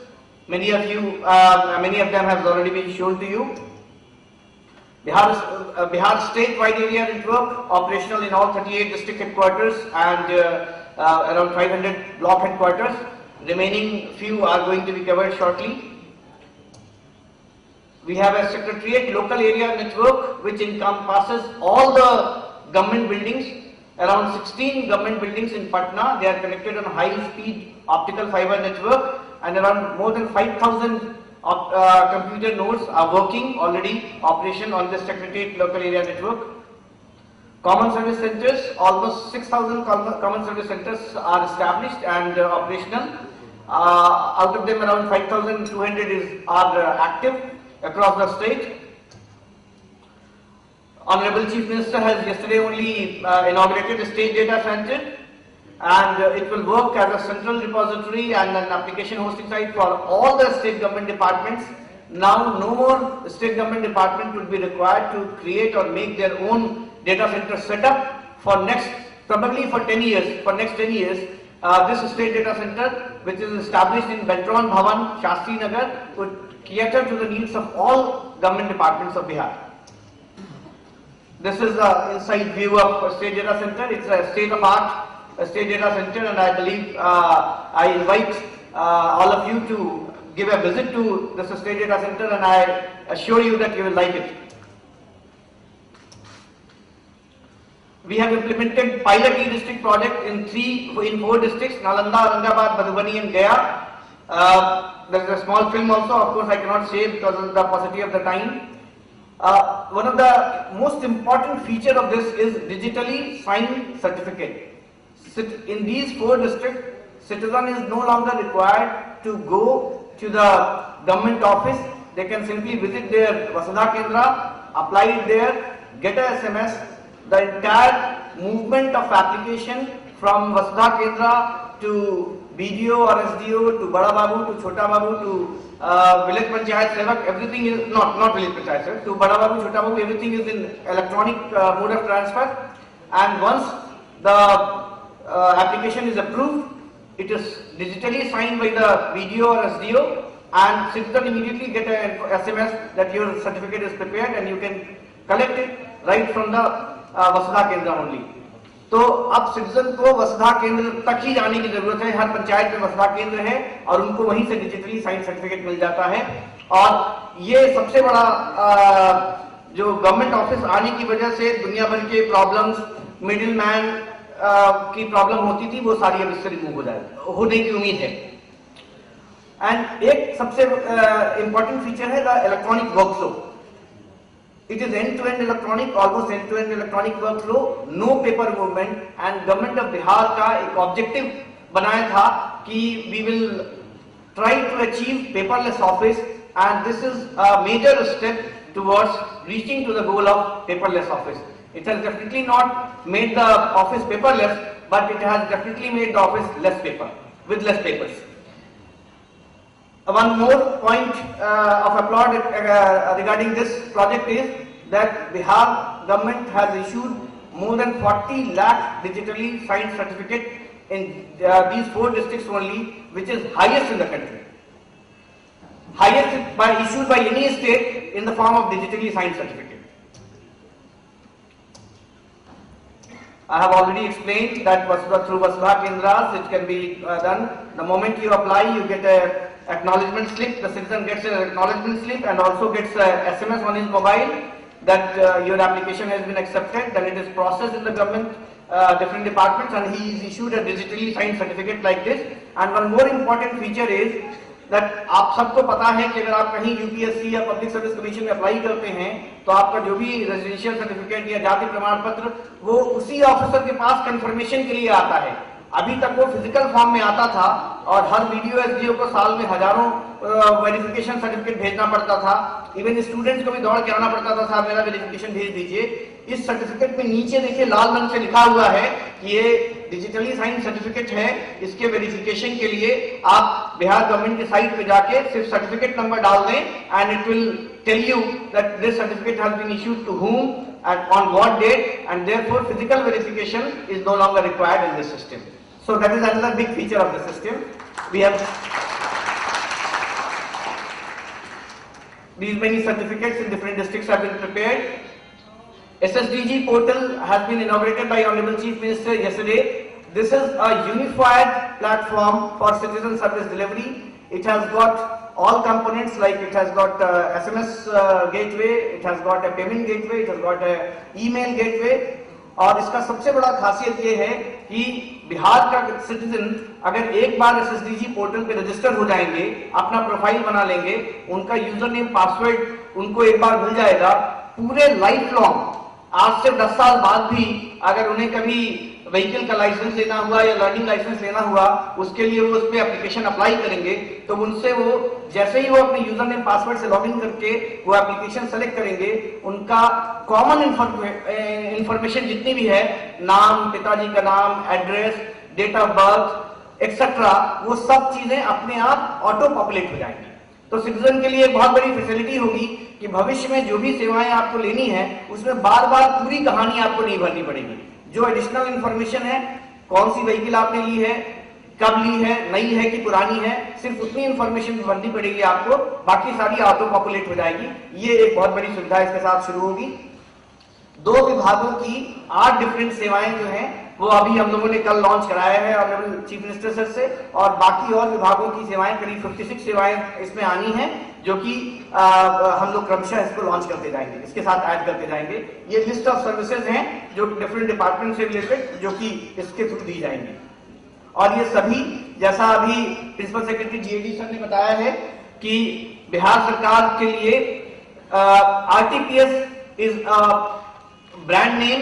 Many of them have already been shown to you. Bihar state-wide area network operational in all 38 district headquarters and around 500 block headquarters. Remaining few are going to be covered shortly. We have a secretariat local area network which encompasses all the government buildings. Around 16 government buildings in Patna, they are connected on high-speed optical fiber network, and around more than 5,000 computer nodes are working already operation on the secretariat local area network. Common service centers, almost 6,000 common service centers are established and operational. Out of them, around 5,200 are active across the state. Honorable Chief Minister has yesterday only inaugurated a state data center, and it will work as a central repository and an application hosting site for all the state government departments. Now no more state government department will be required to create or make their own data center setup for probably for 10 years. For next 10 years, this state data center, which is established in Beltran Bhavan, Shastri Nagar, would cater to the needs of all government departments of Bihar. This is the inside view of State Data Center. It's a state-of-art State Data Center, and I believe I invite all of you to give a visit to this State Data Center, and I assure you that you will like it. We have implemented pilot e-district project in 4 districts: Nalanda, Aurangabad, Madhubani and Gaya. There is a small film also, of course I cannot say because of the paucity of the time. One of the most important feature of this is digitally signed certificate. In these 4 districts, citizen is no longer required to go to the government office, they can simply visit their Vasudha Kendra, apply it there, get a SMS. The entire movement of application from Vasudha Kendra to BDO or SDO to Bada Babu to Chota Babu to village panchayat sevak, everything is not village panchayat sevak, to Bada Babu, Chota Babu, everything is in electronic mode of transfer. And once the application is approved, it is digitally signed by the BDO or SDO, and citizen immediately get a SMS that your certificate is prepared and you can collect it right from the Vasudha Kendra only. तो अब citizen को वसुधा केंद्र तक ही जाने की जरूरत है, हर पंचायत में वसुधा केंद्र है और उनको वहीं से डिजिटली साइन सर्टिफिकेट मिल जाता है। और ये सबसे बड़ा जो गवर्नमेंट ऑफिस आने की वजह से दुनिया भर के प्रॉब्लम्स, मिडिल मैन की प्रॉब्लम होती थी, वो सारी अब इससे रिमूव हो जाए, होने की उम्मीद है। एंड एक सबसे इंपॉर्टेंट फीचर है the electronic workflow. It is end-to-end electronic, almost end-to-end electronic workflow, no paper movement, and government of Bihar का एक objective बनाया था कि we will try to achieve paperless office, and this is a major step towards reaching to the goal of paperless office. It has definitely not made the office paperless, but it has definitely made the office less paper, with less papers. One more point of applaud regarding this project is that Bihar government has issued more than 40 lakh digitally signed certificate in these 4 districts only, which is highest in the country. Highest issued by any state in the form of digitally signed certificate. I have already explained that through Vasudha Kendras it can be done. The moment you apply, you get a acknowledgement slip. The citizen gets an acknowledgement slip and also gets a SMS on his mobile that your application has been accepted. Then it is processed in the government different departments, and he is issued a digitally signed certificate like this. And one more important feature is that आप सबको पता है कि अगर आप कहीं UPSC या public service commission में अप्लाई करते हैं तो आपका जो भी रेजिडेंशियल सर्टिफिकेट या जाति प्रमाण पत्र वो उसी ऑफिसर के पास कंफर्मेशन के लिए आता है। अभी तक वो फिजिकल फॉर्म में आता था और हर बीडीओ एसडीओ को साल में हजारों वेरिफिकेशन सर्टिफिकेट भेजना पड़ता था। इवन स्टूडेंट्स को भी दौड़ के आना पड़ता था, साहब मेरा वेरिफिकेशन भेज दीजिए। इस सर्टिफिकेट में नीचे देखिए लाल रंग से लिखा हुआ है कि ये डिजिटली साइन सर्टिफिकेट है। इसके वेरिफिकेशन के लिए आप बिहार गवर्नमेंट की साइट पे जाके सिर्फ सर्टिफिकेट नंबर डाल दें and it will tell you that this certificate has been issued to whom and on what date, and therefore physical verification is no longer required in this system. So that is another big feature of the system. We have these many certificates in different districts have been prepared. SSDG portal has been inaugurated by Honorable Chief Minister yesterday. This is a unified platform for citizen service delivery. It has got all components, like it has got SMS gateway, it has got a payment gateway, it has got a email gateway. और इसका सबसे बड़ा खासियत ये है कि बिहार का citizen अगर एक बार एसएसडीजी पोर्टल पे रजिस्टर हो जाएंगे, अपना प्रोफाइल बना लेंगे, उनका यूजर नेम पासवर्ड उनको एक बार मिल जाएगा, पूरे लाइफ लॉन्ग आज से 10 साल बाद भी अगर उन्हें कभी व्हीकल का लाइसेंस लेना हुआ या लर्निंग लाइसेंस लेना हुआ, उसके लिए वो उस पर एप्लीकेशन अप्लाई करेंगे तो उनसे वो जैसे ही वो अपने यूजर नेम पासवर्ड से लॉगिन करके वो एप्लीकेशन सेलेक्ट करेंगे, उनका कॉमन इंफॉर्मेशन जितनी भी है, नाम, पिताजी का नाम, address, date of birth etcetera, वो सब चीजें अपने आप ऑटो पॉपुलेट हो जाएंगी। तो सिटीजन के लिए एक बहुत बड़ी फैसिलिटी होगी कि भविष्य में जो भी सेवाएं आपको लेनी है उसमें बार बार पूरी कहानी आपको नहीं भरनी पड़ेगी। जो एडिशनल इंफॉर्मेशन है, कौन सी व्हीकल आपने ली है, कब ली है, नई है कि पुरानी है, सिर्फ उतनी इंफॉर्मेशन भरनी पड़ेगी आपको, बाकी सारी ऑटो पॉपुलेट हो जाएगी। ये एक बहुत बड़ी सुविधा इसके साथ शुरू होगी। 2 विभागों की 8 डिफरेंट सेवाएं जो हैं वो अभी हम लोगों ने कल लॉन्च कराया है ऑनरेबल चीफ मिनिस्टर सर से, और बाकी और विभागों की सेवाएं करीब 56 सेवाएं इसमें आनी हैं जो कि हम लोग क्रमशः इसको लॉन्च करते जाएंगे, इसके साथ ऐड करते जाएंगे। ये लिस्ट ऑफ सर्विसेज हैं जो डिफरेंट डिपार्टमेंट से रिलेटेड जो कि इसके थ्रू दी जाएंगी। और ये सभी, जैसा अभी प्रिंसिपल सेक्रेटरी जीएडी सर ने बताया है कि बिहार सरकार के लिए RTPS is brand name,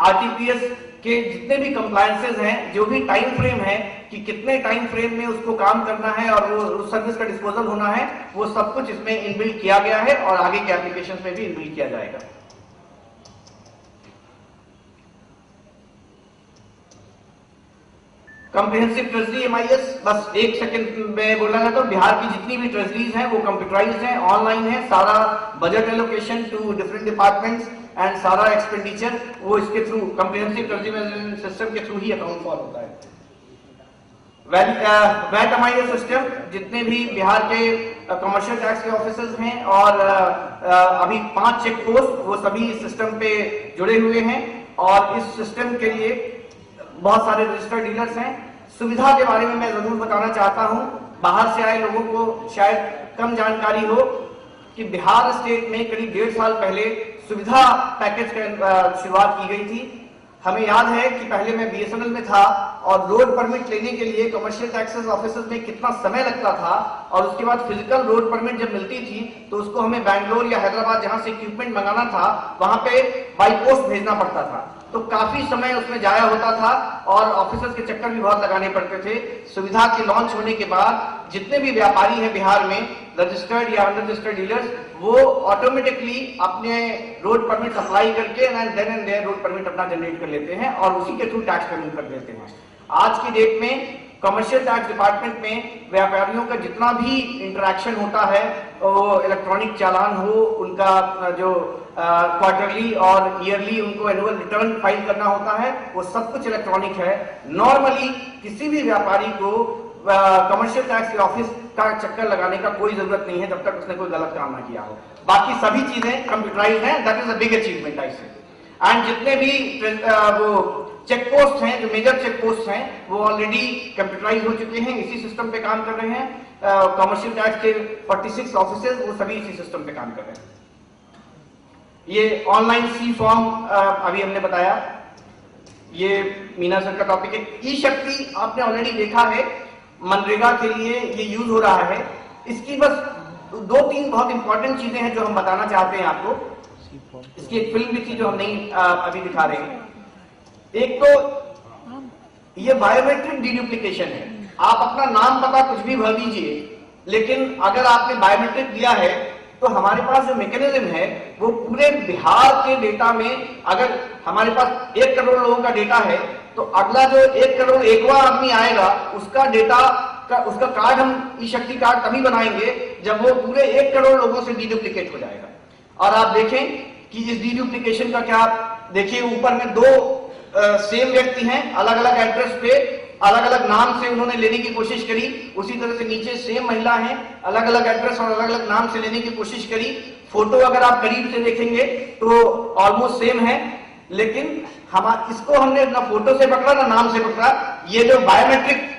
RTPS के जितने भी कंप्लायंसेस हैं, जो भी टाइम फ्रेम है कि कितने टाइम फ्रेम में उसको काम करना है और वो उस सर्विस का डिस्पोजल होना है, वो सब कुछ इसमें इनबिल्ट किया गया है और आगे के एप्लीकेशंस में भी इनबिल्ट किया जाएगा। कॉम्प्रिहेंसिव ट्रेजरी MIS, बस एक सेकंड में बोलना चाहता हूँ, बिहार की जितनी भी ट्रेजरीज हैं वो कंप्यूटराइज्ड हैं, ऑनलाइन है, सारा budget allocation to different departments and सारा एक्सपेंडिचर वो इसके through comprehensive treasury management system के थ्रू ही अकाउंट फॉर होता है। वैट MIS सिस्टम, जितने भी बिहार के कमर्शियल टैक्स के ऑफिसर्स हैं और अभी 5 चेक पोस्ट, वो सभी इस सिस्टम पे जुड़े हुए हैं और इस सिस्टम के लिए बहुत सारे रजिस्टर्ड डीलर्स हैं। सुविधा के बारे में मैं जरूर बताना चाहता हूं, बाहर से आए लोगों को शायद कम जानकारी हो कि बिहार स्टेट में करीब 1.5 साल पहले सुविधा पैकेज का शुरुआत की गई थी। हमें याद है कि पहले मैं BSNL में था और रोड परमिट लेने के लिए कमर्शियल टैक्सेस ऑफिसर्स में कितना समय लगता था और उसके बाद फिजिकल रोड परमिट जब मिलती थी तो उसको हमें बैंगलोर या हैदराबाद जहां से इक्विपमेंट मंगाना था वहां पे बाई पोस्ट भेजना पड़ता था, तो काफी समय उसमें जाया होता था और ऑफिसर्स के चक्कर भी बहुत लगाने पड़ते थे। सुविधा के लॉन्च होने के बाद जितने भी व्यापारी हैं बिहार में, रजिस्टर्ड या अनरजिस्टर्ड डीलर्स, वो ऑटोमेटिकली अपने रोड परमिट अप्लाई करके and then and their road permit अपना जनरेट कर लेते हैं और उसी के थ्रू टैक्स पेमेंट कर देते हैं। आज की डेट में कमर्शियल टैक्स डिपार्टमेंट में व्यापारियों का जितना भी इंटरेक्शन होता है, वो इलेक्ट्रॉनिक चालान हो, उनका जो क्वार्टरली और ईयरली उनको एनुअल रिटर्न फाइल करना होता है, वो सब कुछ इलेक्ट्रॉनिक है। नॉर्मली किसी भी व्यापारी को कमर्शियल टैक्स के ऑफिस का चक्कर लगाने का कोई जरूरत नहीं है जब तक उसने कोई गलत काम ना किया हो। बाकी सभी चीजें कंप्यूटराइज्ड हैं, that is a big achievement I से। एंड जितने भी वो चेक पोस्ट हैं, जो मेजर चेक पोस्ट हैं, वो ऑलरेडी कंप्यूटराइज हो चुके हैं, इसी सिस्टम पे काम कर रहे हैं। कमर्शियल टैक्स के 46 ऑफिसेज वो सभी इसी सिस्टम पे काम कर रहे हैं। ये ऑनलाइन सी फॉर्म अभी हमने बताया, ये मीना सर का टॉपिक है। ई शक्ति आपने ऑलरेडी देखा है, मनरेगा के लिए ये यूज हो रहा है। इसकी बस 2-3 बहुत इंपॉर्टेंट चीजें हैं जो हम बताना चाहते हैं आपको। इसकी एक फिल्म भी थी जो हम नहीं अभी दिखा रहे हैं। एक तो ये बायोमेट्रिक डीडुप्लीकेशन है, आप अपना नाम पता कुछ भी भर दीजिए, लेकिन अगर आपने बायोमेट्रिक दिया है तो हमारे पास जो मैकेनिज्म है वो पूरे बिहार के डेटा में, अगर हमारे पास 1 करोड़ लोगों का डेटा है तो अगला जो 1 करोड़ 1वां आदमी आएगा उसका डेटा का, उसका कार्ड हम ई शक्ति कार्ड तभी बनाएंगे जब वो पूरे 1 करोड़ लोगों से डीडुप्लीकेट हो जाएगा। और आप देखें कि इस डीडुप्लीकेशन का क्या, देखिए ऊपर में 2 सेम व्यक्ति हैं, अलग अलग एड्रेस पे अलग अलग नाम से उन्होंने लेने की कोशिश करी। उसी तरह से नीचे सेम महिला हैं, अलग अलग एड्रेस और अलग अलग नाम से लेने की कोशिश करी। फोटो अगर आप करीब से देखेंगे तो ऑलमोस्ट सेम है, लेकिन इसको हमने ना फोटो से पकड़ा ना नाम से पकड़ा। ये जो बायोमेट्रिक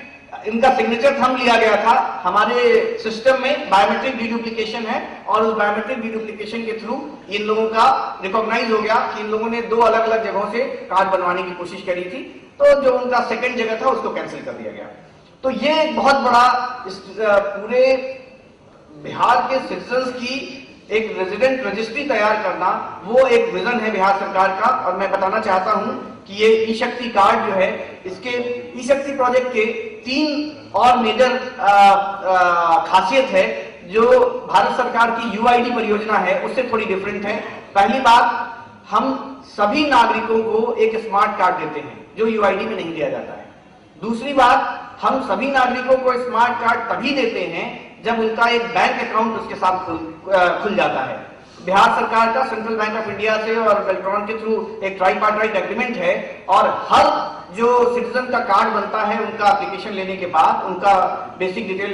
इनका सिग्नेचर थंब लिया गया था, हमारे सिस्टम में बायोमेट्रिक डीडुप्लीकेशन है और उस बायोमेट्रिक डीडुप्लीकेशन के थ्रू इन लोगों का रिकॉग्नाइज हो गया कि इन लोगों ने 2 अलग अलग जगहों से कार्ड बनवाने की कोशिश करी थी, तो जो उनका सेकंड जगह था उसको कैंसिल कर दिया गया। तो ये एक बहुत बड़ा इस पूरे बिहार के सिटीजन्स की एक रेजिडेंट रजिस्ट्री तैयार करना, वो एक विजन है बिहार सरकार का। और मैं बताना चाहता हूं कि ये ई शक्ति कार्ड जो है, इसके ई शक्ति प्रोजेक्ट के 3 और मेजर खासियत है जो भारत सरकार की UID परियोजना है उससे थोड़ी डिफरेंट है। पहली बात, हम सभी नागरिकों को एक स्मार्ट कार्ड देते हैं जो UID में नहीं दिया जाता है। दूसरी बात, हम सभी नागरिकों को स्मार्ट कार्ड तभी देते हैं जब उनका एक बैंक अकाउंट उसके साथ खुल जाता है। बिहार सरकार का सेंट्रल बैंक ऑफ इंडिया से और बेल्ट्रॉन के थ्रू एक ट्राइपार्टाइट एग्रीमेंट है और हर जो सिटीजन का कार्ड बनता है उनका एप्लीकेशन लेने के बाद, उनका बेसिक डिटेल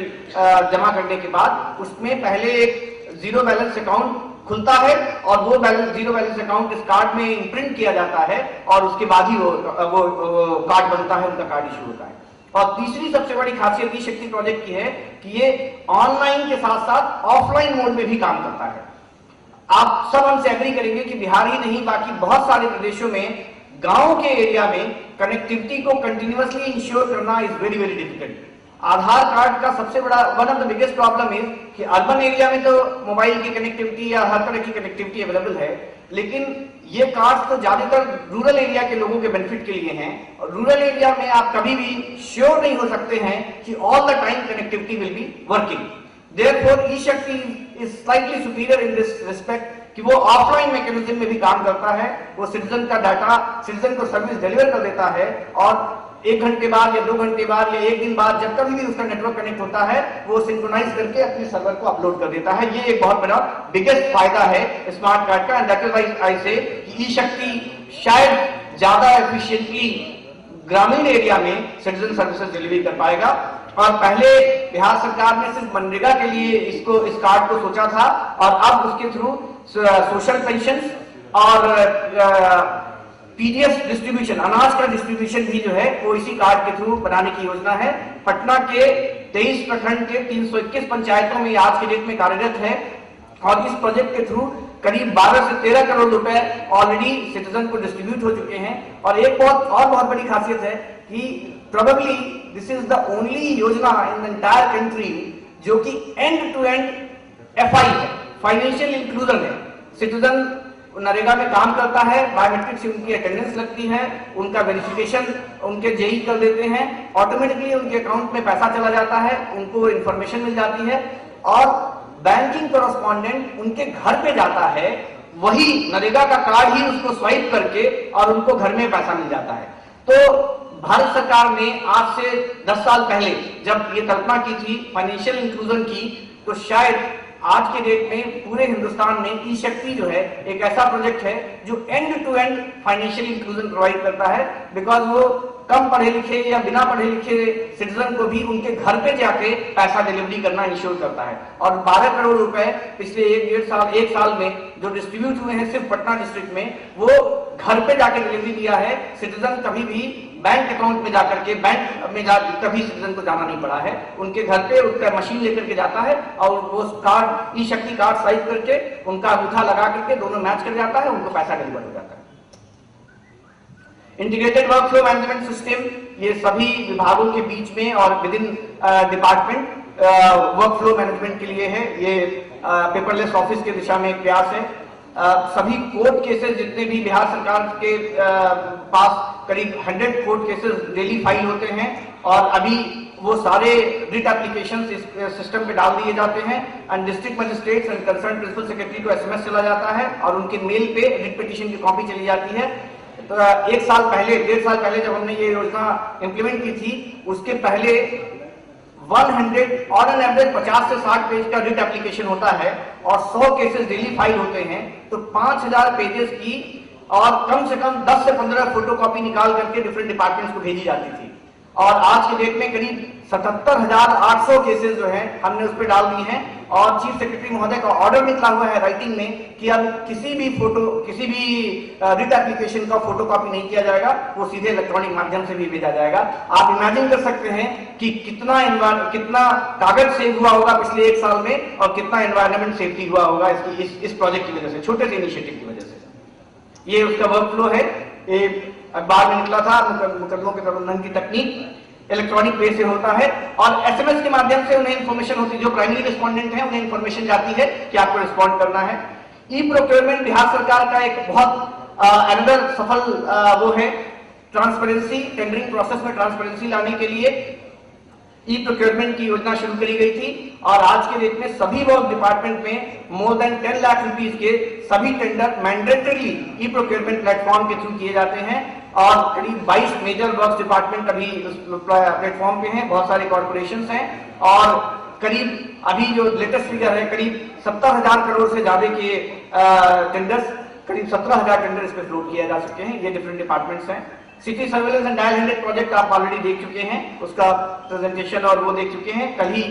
जमा करने के बाद, उसमें पहले एक जीरो बैलेंस अकाउंट खुलता है और वो जीरो बैलेंस अकाउंट इस कार्ड में इम्प्रिंट किया जाता है और उसके बाद ही वो कार्ड बनता है, उनका कार्ड इशू होता है। और तीसरी सबसे बड़ी खासियत ई शक्ति प्रोजेक्ट की है कि ये ऑनलाइन के साथ साथ ऑफलाइन मोड में भी काम करता है। आप सब हमसे एग्री करेंगे कि बिहार ही नहीं बाकी बहुत सारे प्रदेशों में गांव के एरिया में कनेक्टिविटी को कंटिन्यूअसली इंश्योर करना is very very difficult. Aadhaar card का सबसे बड़ा one of the biggest problem है कि अर्बन एरिया में तो मोबाइल की कनेक्टिविटी या हर तरह की कनेक्टिविटी अवेलेबल है, लेकिन ये कार्ड तो ज्यादातर रूरल एरिया के लोगों के बेनिफिट के लिए हैं, और रूरल एरिया में आप कभी भी श्योर नहीं हो सकते हैं कि all the time connectivity will be working. Therefore E Shakti is slightly superior in this respect कि वो ऑफलाइन मैकेनिज्म में भी काम करता है, वो सिटीजन का डाटा, सिटीजन को सर्विस डिलीवर कर देता है, और 1 घंटे बाद या 2 घंटे बाद या 1 दिन बाद जब कभी भी उसका नेटवर्क कनेक्ट होता है वो सिंक्रोनाइज करके अपने सर्वर को अपलोड कर देता है। ये एक बहुत बड़ा बिगेस्ट फायदा है स्मार्ट कार्ड का, and that is why I से ई शक्ति शायद ज्यादा एफिशिएंटली ग्रामीण एरिया में सिटीजन सर्विसेज डिलीवरी कर पाएगा। और पहले बिहार सरकार ने सिर्फ मनरेगा के लिए इस कार्ड को सोचा था, और अब उसके थ्रू सोशल पेंशन और पीडीएस डिस्ट्रीब्यूशन, अनाज का डिस्ट्रीब्यूशन भी जो है वो इसी कार्ड के थ्रू बनाने की योजना है। पटना के 23 प्रखंड के 321 पंचायतों में आज के डेट में कार्यरत है, और इस प्रोजेक्ट के थ्रू करीब 12 से 13 करोड़ रुपए ऑलरेडी सिटीजन को डिस्ट्रीब्यूट हो चुके हैं। और एक बहुत बड़ी खासियत है कि probably this is the only योजना इन द एंटायर कंट्री जो कि एंड टू एंड एफआई है, फाइनेंशियल इंक्लूजन है। सिटीजन नरेगा में काम करता है, बायोमेट्रिक से उनकी अटेंडेंस लगती है, उनका वेरिफिकेशन उनके जेई कर देते हैं, ऑटोमेटिकली उनके अकाउंट में पैसा चला जाता है, उनको इंफॉर्मेशन मिल जाती है, और बैंकिंग कॉरेस्पॉन्डेंट उनके घर पे जाता है, वही नरेगा का कार्ड ही उसको स्वाइप करके और उनको घर में पैसा मिल जाता है। तो भारत सरकार ने आज से 10 साल पहले जब ये कल्पना की थी फाइनेंशियल इंक्लूजन की, तो शायद आज के डेट में पूरे हिंदुस्तान में ई शक्ति जो है एक ऐसा प्रोजेक्ट है जो end to end financial inclusion provide करता है, बिकॉज वो कम पढ़े लिखे या बिना पढ़े लिखे सिटीजन को भी उनके घर पे जाके पैसा डिलीवरी करना इंश्योर करता है। और 12 करोड़ रुपए पिछले 1 साल में जो डिस्ट्रीब्यूट हुए हैं सिर्फ पटना डिस्ट्रिक्ट में, वो घर पे जाके डिलीवरी दिया है। सिटीजन कभी भी बैंक अकाउंट में जाकर के बैंक में कभी सिटीजन को जाना नहीं पड़ा है, उनके घर पे उनका मशीन लेकर के जाता है और वो कार्ड ई शक्ति कार्ड स्वाइप करके उनका अंगूठा लगा करके दोनों मैच कर जाता है, उनको पैसा डिलीवर हो जाता है। इंटीग्रेटेड वर्कफ्लो मैनेजमेंट सिस्टम, ये सभी विभागों के बीच में और with in department workflow management के लिए है। ये पेपरलेस ऑफिस के दिशा में एक प्रयास है। सभी कोर्ट केसेस जितने भी बिहार सरकार के पास करीब 100 कोर्ट केसेस डेली फाइल होते हैं, और अभी वो सारे रिट एप्लीकेशन इस सिस्टम पे डाल दिए जाते हैं, and district magistrates and concerned principal secretary को एसएमएस चला जाता है और उनके मेल पे रिट पिटीशन की कॉपी चली जाती है। तो 1 साल पहले 1.5 साल पहले जब हमने ये योजना इंप्लीमेंट की थी, उसके पहले 100 ऑन एन एवरेज 50 से 60 पेज का रिट एप्लीकेशन होता है और 100 केसेस डेली फाइल होते हैं, तो 5000 पेजेस की और कम से कम 10 से 15 फोटोकॉपी निकाल करके डिफरेंट डिपार्टमेंट्स को भेजी जाती थी। और आज के डेट में करीब 77,800 केसेस जो हैं हमने उस पर डाल दिए हैं, और चीफ सेक्रेटरी महोदय का ऑर्डर निकला हुआ है राइटिंग में कि अब किसी भी रिट एप्लीकेशन का फोटोकॉपी नहीं किया जाएगा, वो सीधे इलेक्ट्रॉनिक माध्यम से भी भेजा जाएगा। आप इमेजिन कर सकते हैं कि कितना कागज सेव हुआ होगा पिछले 1 साल में, और कितना एनवायरमेंट सेफ्टी हुआ होगा इस प्रोजेक्ट की वजह से, छोटे से इनिशिएटिव की वजह से। ये उसका वर्कफ्लो है, अखबार में निकला था। मुकदमों के प्रबंधन की तकनीक इलेक्ट्रॉनिक वे से होता है, और एसएमएस के माध्यम से उन्हें इंफॉर्मेशन होती है, जो प्राइमरी रिस्पोंडेंट है उन्हें इंफॉर्मेशन जाती है कि आपको रिस्पॉन्ड करना है। ई प्रोक्योरमेंट बिहार सरकार का एक बहुत अनदर सफल वो है, ट्रांसपेरेंसी, टेंडरिंग प्रोसेस में ट्रांसपेरेंसी लाने के लिए ई प्रोक्योरमेंट की योजना शुरू करी गई थी, और आज के डेट में सभी वर्क डिपार्टमेंट में मोर देन 10 लाख रुपीस के सभी tender mandatory e procurement platform के थ्रू किए जाते हैं, और करीब 22 मेजर वर्क डिपार्टमेंट अभी उस प्लेटफॉर्म पे हैं, बहुत सारे कॉर्पोरेशंस हैं, और करीब अभी जो लेटेस्ट फिगर है करीब 70,000 करोड़ से ज्यादा के टेंडर्स, करीब 17,000 टेंडर इस पे फ्लोट किया जा चुके हैं। ये डिफरेंट डिपार्टमेंट्स हैं। City surveillance and dial 100 project आप ऑलरेडी देख चुके हैं, उसका प्रेजेंटेशन और वो देख चुके हैं, कल ही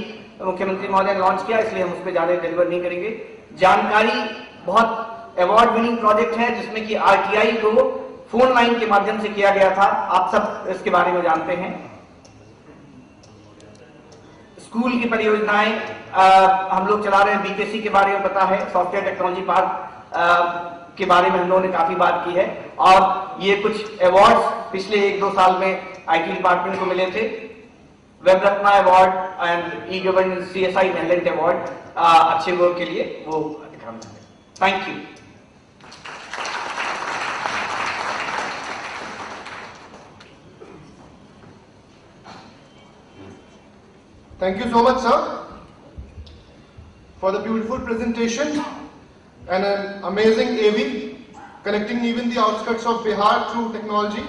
मुख्यमंत्री महोदय ने लॉन्च किया, इसलिए हम उस पर ज्यादा डिलीवर नहीं करेंगे। जानकारी बहुत अवार्ड विनिंग प्रोजेक्ट है, जिसमें कि आरटीआई को फोन लाइन के माध्यम से किया गया था, आप सब इसके बारे में जानते हैं। स्कूल की परियोजनाएं हम लोग चला रहे हैं, बीकेसी के बारे में पता है, सॉफ्टवेयर टेक्नोलॉजी पार्क के बारे में हम लोगों ने काफी बात की है, और ये कुछ अवार्ड्स पिछले 1-2 साल में आईटी डिपार्टमेंट को मिले थे। Web Ratna award and e governance CSI talent award अच्छे वर्क के लिए वो दिखाना है। Thank you. Thank you so much, sir, for the beautiful presentation and an amazing AV, connecting even the outskirts of Bihar through technology.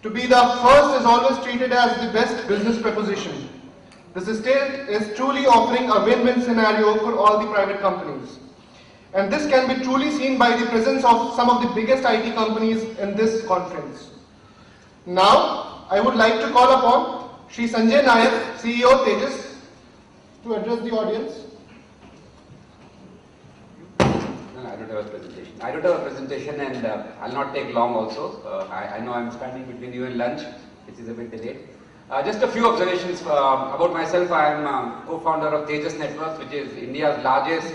To be the first is always treated as the best business proposition. This state is truly offering a win-win scenario for all the private companies. And this can be truly seen by the presence of some of the biggest IT companies in this conference. Now, I would like to call upon Shri Sanjay Nayak, CEO Tejas, to address the audience. No, I don't have a presentation. I don't have a presentation, and I'll not take long also. I know I'm standing between you and lunch, which is a bit delayed. Just a few observations about myself. I am co-founder of Tejas Networks, which is India's largest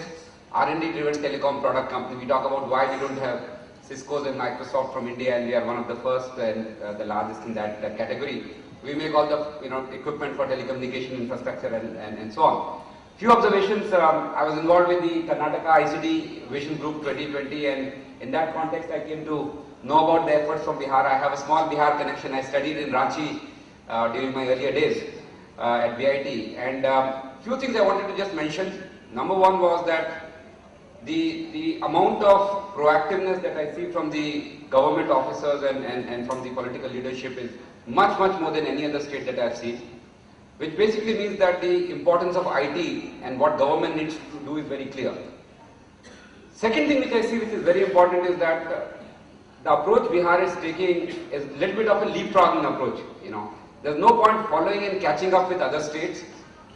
R&D driven telecom product company. We talk about why we don't have Cisco's and Microsoft from India, and we are one of the first and the largest in that category. We make all the equipment for telecommunication infrastructure and so on. Few observations. I was involved with the Karnataka ICT Vision Group 2020, and in that context, I came to know about the efforts from Bihar. I have a small Bihar connection. I studied in Ranchi during my earlier days at BIT, and few things I wanted to just mention. Number one was that the amount of proactiveness that I see from the government officers and from the political leadership is much more than any other state that I've seen, which basically means that the importance of IT and what government needs to do is very clear. Second thing which I see which is very important is that the approach Bihar is taking is a little bit of a leapfrogging approach. There's no point following and catching up with other states.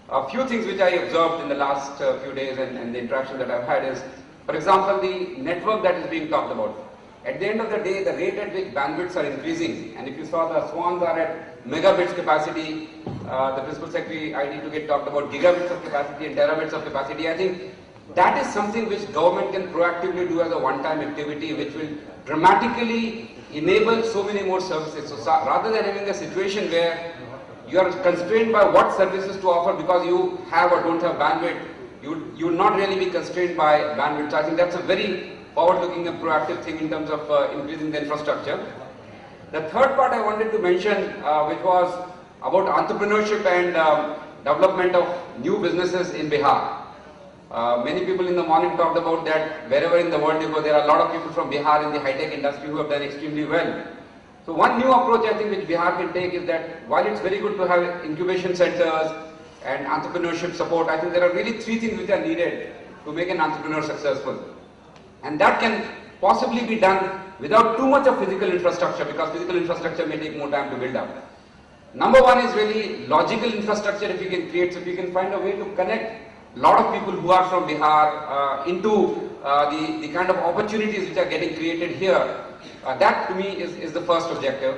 A few things which I observed in the last few days and the interaction that I've had is, for example, the network that is being talked about. At the end of the day, the rate at which bandwidths are increasing, and if you saw the swans are at megabits capacity, the Principal Secretary IT2Get talked about gigabits of capacity and terabits of capacity. I think that is something which government can proactively do as a one-time activity, which will dramatically enable so many more services. So rather than having a situation where you are constrained by what services to offer because you have or don't have bandwidth, you will not really be constrained by bandwidth. So I think that's a very forward-looking and proactive thing in terms of increasing the infrastructure. The third part I wanted to mention, which was about entrepreneurship and development of new businesses in Bihar. Many people in the morning talked about that wherever in the world you go, there are a lot of people from Bihar in the high-tech industry who have done extremely well. So one new approach I think which Bihar can take is that while it's very good to have incubation centers and entrepreneurship support, I think there are really three things which are needed to make an entrepreneur successful. And that can possibly be done without too much of physical infrastructure, because physical infrastructure may take more time to build up. Number one is really logical infrastructure if you can create. So if you can find a way to connect a lot of people who are from Bihar into the kind of opportunities which are getting created here, that to me is the first objective.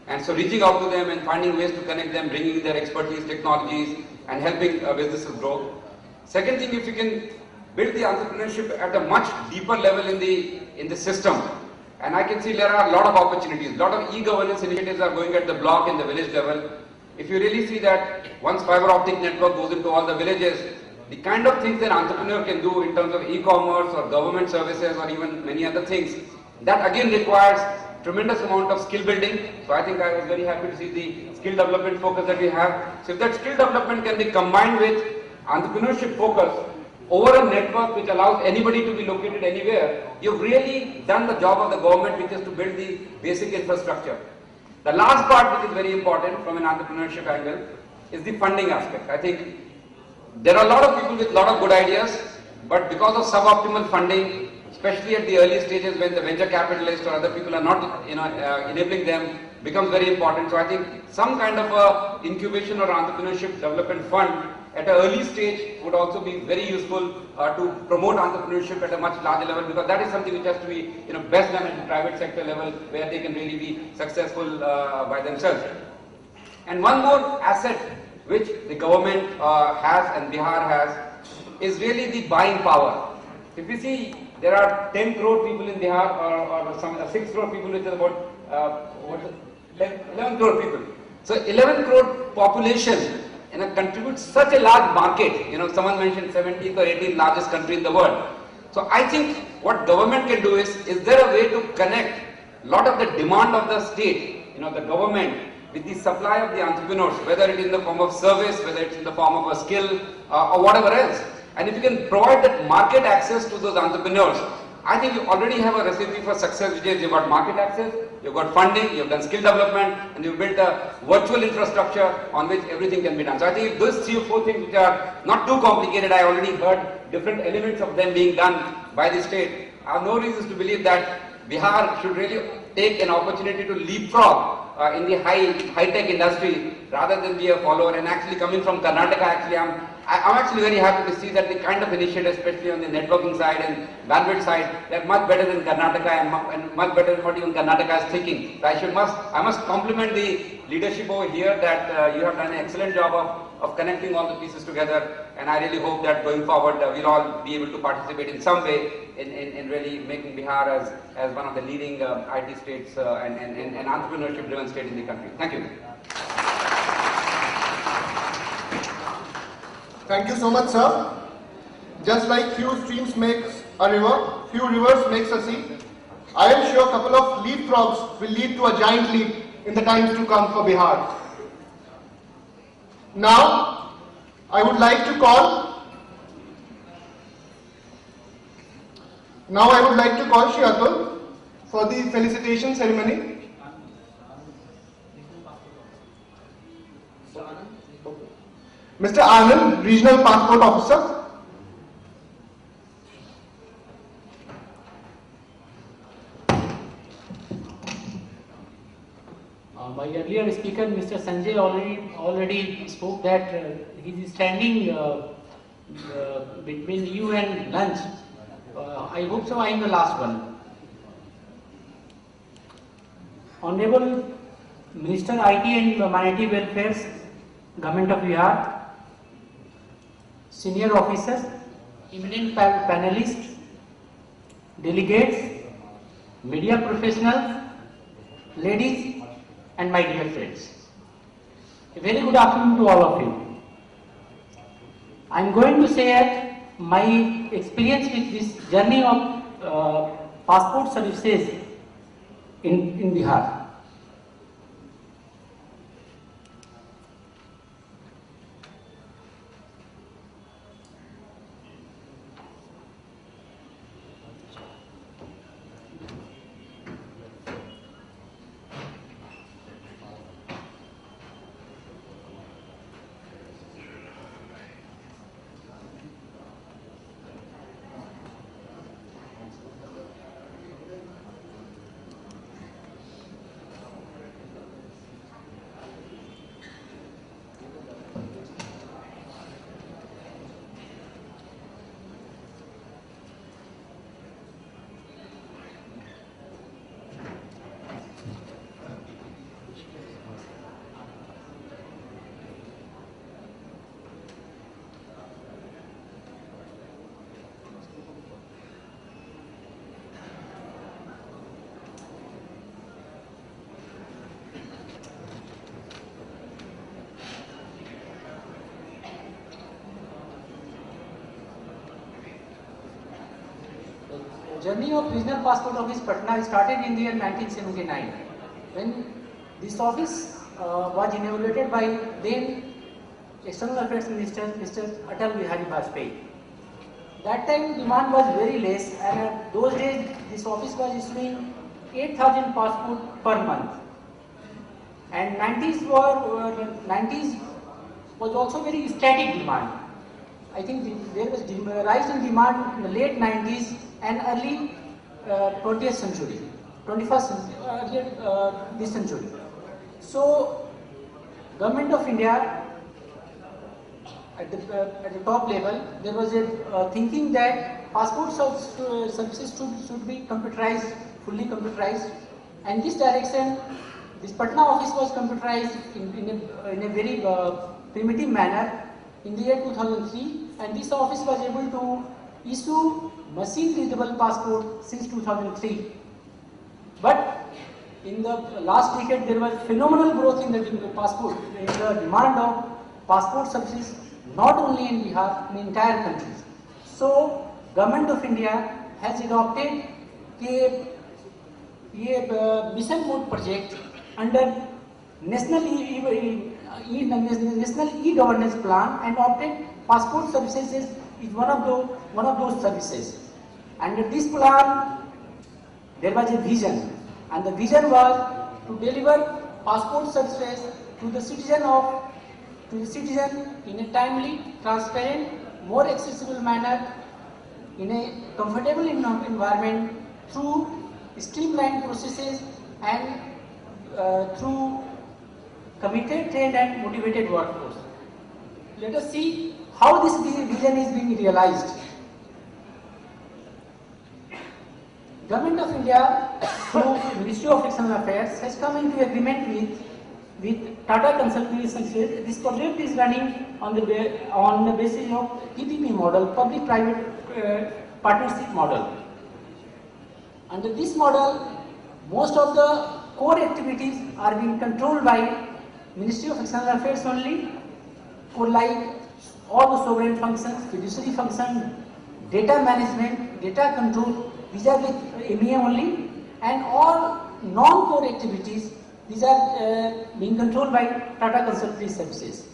And so reaching out to them and finding ways to connect them, bringing their expertise, technologies, and helping businesses grow. Second thing, if you can build the entrepreneurship at a much deeper level in the system, and I can see there are a lot of opportunities. A lot of e-governance initiatives are going at the block and the village level. If you really see that once fiber optic network goes into all the villages, the kind of things an entrepreneur can do in terms of e-commerce or government services or even many other things, that again requires tremendous amount of skill building. So I think I was very happy to see the skill development focus that we have. So if that skill development can be combined with entrepreneurship focus over a network which allows anybody to be located anywhere, you've really done the job of the government, which is to build the basic infrastructure. The last part, which is very important from an entrepreneurship angle, is the funding aspect. I think there are a lot of people with a lot of good ideas, but because of suboptimal funding, especially at the early stages when the venture capitalists or other people are not enabling them, becomes very important. So I think some kind of a incubation or entrepreneurship development fund at an early stage would also be very useful to promote entrepreneurship at a much larger level, because that is something which has to be best done at the private sector level, where they can really be successful by themselves. And one more asset which the government has and Bihar has is really the buying power. If you see, there are 10 crore people in Bihar, or some 6 crore people, which is about 11 crore people. So 11 crore population contributes such a large market. Someone mentioned 17th or 18th largest country in the world. So I think what government can do is there a way to connect a lot of the demand of the state, the government, with the supply of the entrepreneurs, whether it is in the form of service, whether it's in the form of a skill or whatever else. And if you can provide that market access to those entrepreneurs, I think you already have a recipe for success, which is you've got market access, you've got funding, you've done skill development, and you've built a virtual infrastructure on which everything can be done. So I think if those 3 or 4 things which are not too complicated, I already heard different elements of them being done by the state. I have no reasons to believe that Bihar should really take an opportunity to leapfrog in the high-tech industry rather than be a follower. And actually coming from Karnataka, actually I'm actually very happy to see that the kind of initiatives, especially on the networking side and bandwidth side, they're much better than Karnataka and much better than what even Karnataka is thinking. So I must compliment the leadership over here that you have done an excellent job of connecting all the pieces together, and I really hope that going forward we'll all be able to participate in some way in really making Bihar as one of the leading IT states and entrepreneurship driven state in the country. Thank you. Thank you so much, sir. Just like few streams makes a river, few rivers makes a sea, I am sure a couple of leapfrogs will lead to a giant leap in the times to come for Bihar. Now, I would like to call Shri Atul for the felicitation ceremony. Mr. Anand, Regional Passport Officer. My earlier speaker, Mr. Sanjay, already spoke that he is standing between you and lunch. I hope so. I am the last one. Honorable Minister IT and Minority Welfare, Government of Bihar, senior officers, eminent panelists, delegates, media professionals, ladies and my dear friends. A very good afternoon to all of you. I am going to share my experience with this journey of passport services in Bihar. Journey of Regional Passport Office Patna started in the year 1979 when this office was inaugurated by then External Affairs Minister Mr. Atal Bihari Vajpayee. That time demand was very less, and at those days this office was issuing 8,000 passports per month. And 90s was also very static demand. I think there was rise in demand in the late 90s and early 20th century, 21st century, this century. So, Government of India at the top level, there was a thinking that passport services should be computerized, fully computerized, and this direction, this Patna office was computerized in a very primitive manner in the year 2003, and this office was able to issue machine readable passport since 2003. But in the last decade, there was phenomenal growth in the passport, in the demand of passport services, not only in Bihar, in the entire country. So, Government of India has adopted a mission mode project under national national e-governance plan and opted passport services is one of those services. Under this plan, there was a vision, and the vision was to deliver passport services to the citizen in a timely, transparent, more accessible manner, in a comfortable environment, through streamlined processes and through committed, trained and motivated workforce. Let us see how this vision is being realized. Government of India, through Ministry of External Affairs, has come into agreement with Tata Consultancy Services. This project is running on the basis of PPP model, public-private partnership model. Under this model, most of the core activities are being controlled by Ministry of External Affairs only, for like all the sovereign functions, fiduciary function, data management, data control, these are with MEA only, and all non-core activities, these are being controlled by Tata Consultancy Services.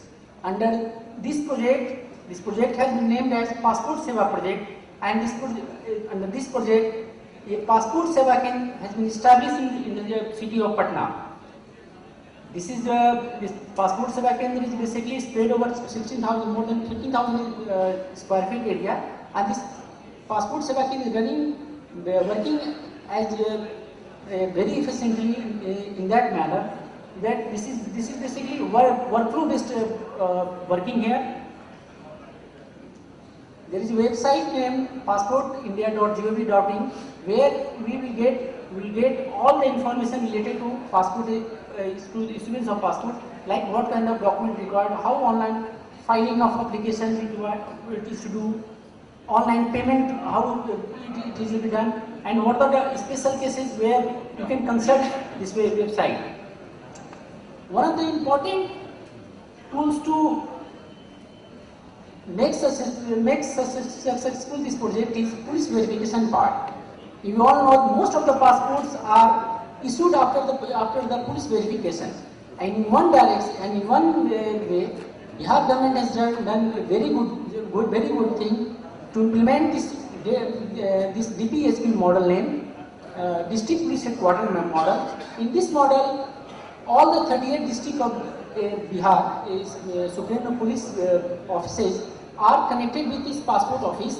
Under this project has been named as Passport Seva Project, and under this project, a Passport Seva Kendra has been established in the city of Patna. This Passport Seva Kendra is basically spread over 16,000, more than 15,000 square feet area, and this Passport Seva Kendra is running, working as very efficiently in that manner. That this is basically workflow based working here. There is a website named passportindia.gov.in where we will get all the information related to passport, to issuance of passport, like what kind of document required, how online filing of application it is to do, online payment, how it is to be done, and what are the special cases where you can consult this website. One of the important tools to make successful this project is police verification part. You all know most of the passports are issued after the police verification, and in one direction and in one way, Bihar government has done a very good thing to implement this DPHP model name, District Police Headquarters model. In this model, all the 38 districts of Bihar Supreme Police offices are connected with this passport office.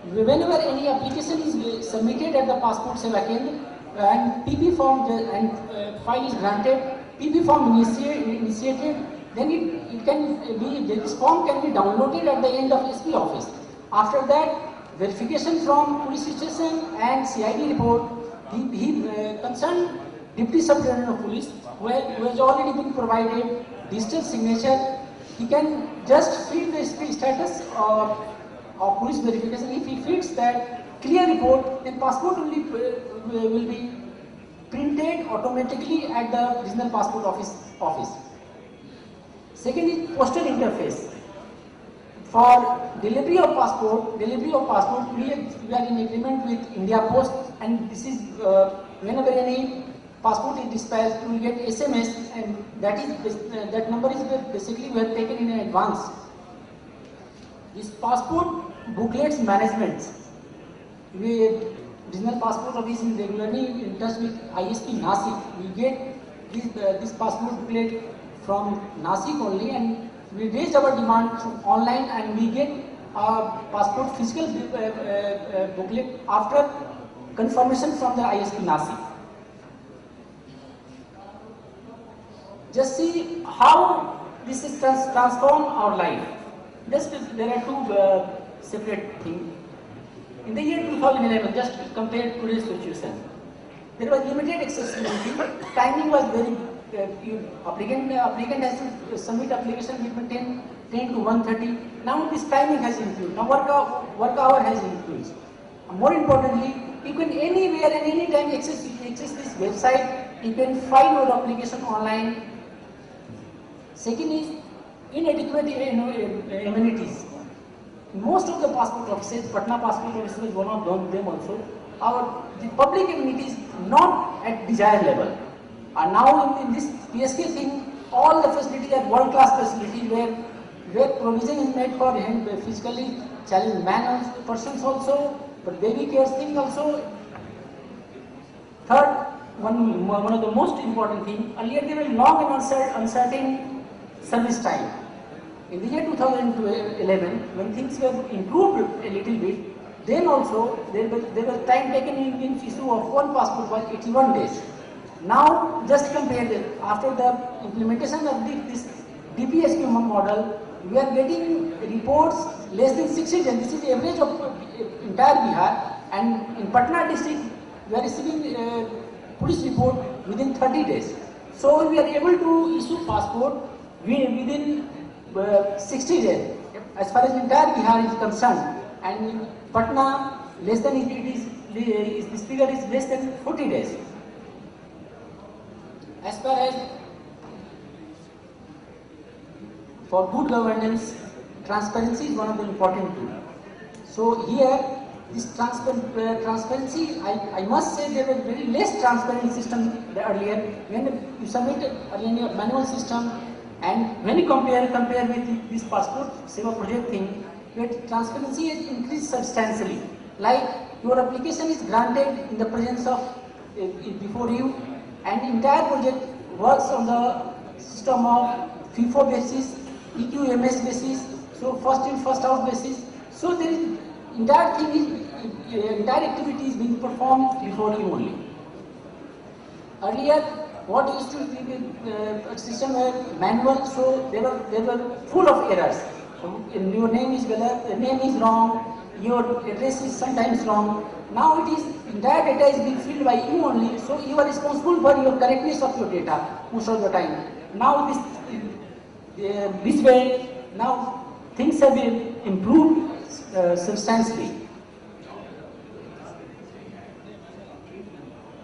Whenever any application is submitted at the Passport Seva Kendra and PP form and file is granted, PP form initiated, then this form can be downloaded at the end of SP office. After that, verification from police station and CID report, the concerned Deputy Superintendent of Police, who has already been provided digital signature, he can just fill the status of police verification. If he fits that clear report, then passport will be printed automatically at the regional passport office. Second is postal interface. For delivery of passport, we are in agreement with India Post, and this is whenever any passport is dispatched, you will get SMS, and that number is basically we have taken in advance. This passport booklets management, regional passport office is regularly in touch with ISP Nasik. We get this passport booklet from Nasik only, and we raise our demand through online, and we get our passport physical booklet after confirmation from the ISP Nasik. Just see how this is transformed our life. Just there are two separate things. In the year 2011, just compare today's situation. There was limited accessibility. Timing was very. Applicant has to submit application between 10 to 1:30. Now this timing has increased. Now work hour has increased. More importantly, you can anywhere and anytime access this website. You can file your application online. Second is inadequate amenities. Most of the passport offices, Patna passport office is one of them also, the public amenities not at desired level. And now in this PSK thing, all the facilities are world-class facilities where provision is made for physically challenged persons also, but baby care thing also. Third, one of the most important thing, earlier there were long and uncertain service time. In the year 2011, when things were improved a little bit, then also there was time taken in issue of one passport was 81 days. Now just compare that after the implementation of this DPSQ model, we are getting reports less than 60 days. This is the average of entire Bihar, and in Patna district we are receiving police report within 30 days. So we are able to issue passport within 60 days as far as entire Bihar is concerned, and in Patna less than this figure is less than 40 days. As far as for good governance, transparency is one of the important tools. So here, this transparency, I must say there was very less transparent system earlier. When you submit earlier manual system, and when you compare with this passport seva project thing, where transparency has increased substantially. Like your application is granted in the presence of before you, and entire project works on the system of FIFO basis, EQMS basis, so first in first out basis. So there is entire activity is being performed before you only. Earlier, what used to be a system were manual, so they were full of errors. So your name is wrong, your address is sometimes wrong. Now it is entire data is being filled by you only, so you are responsible for your correctness of your data most of the time. Now this way, now things have been improved substantially.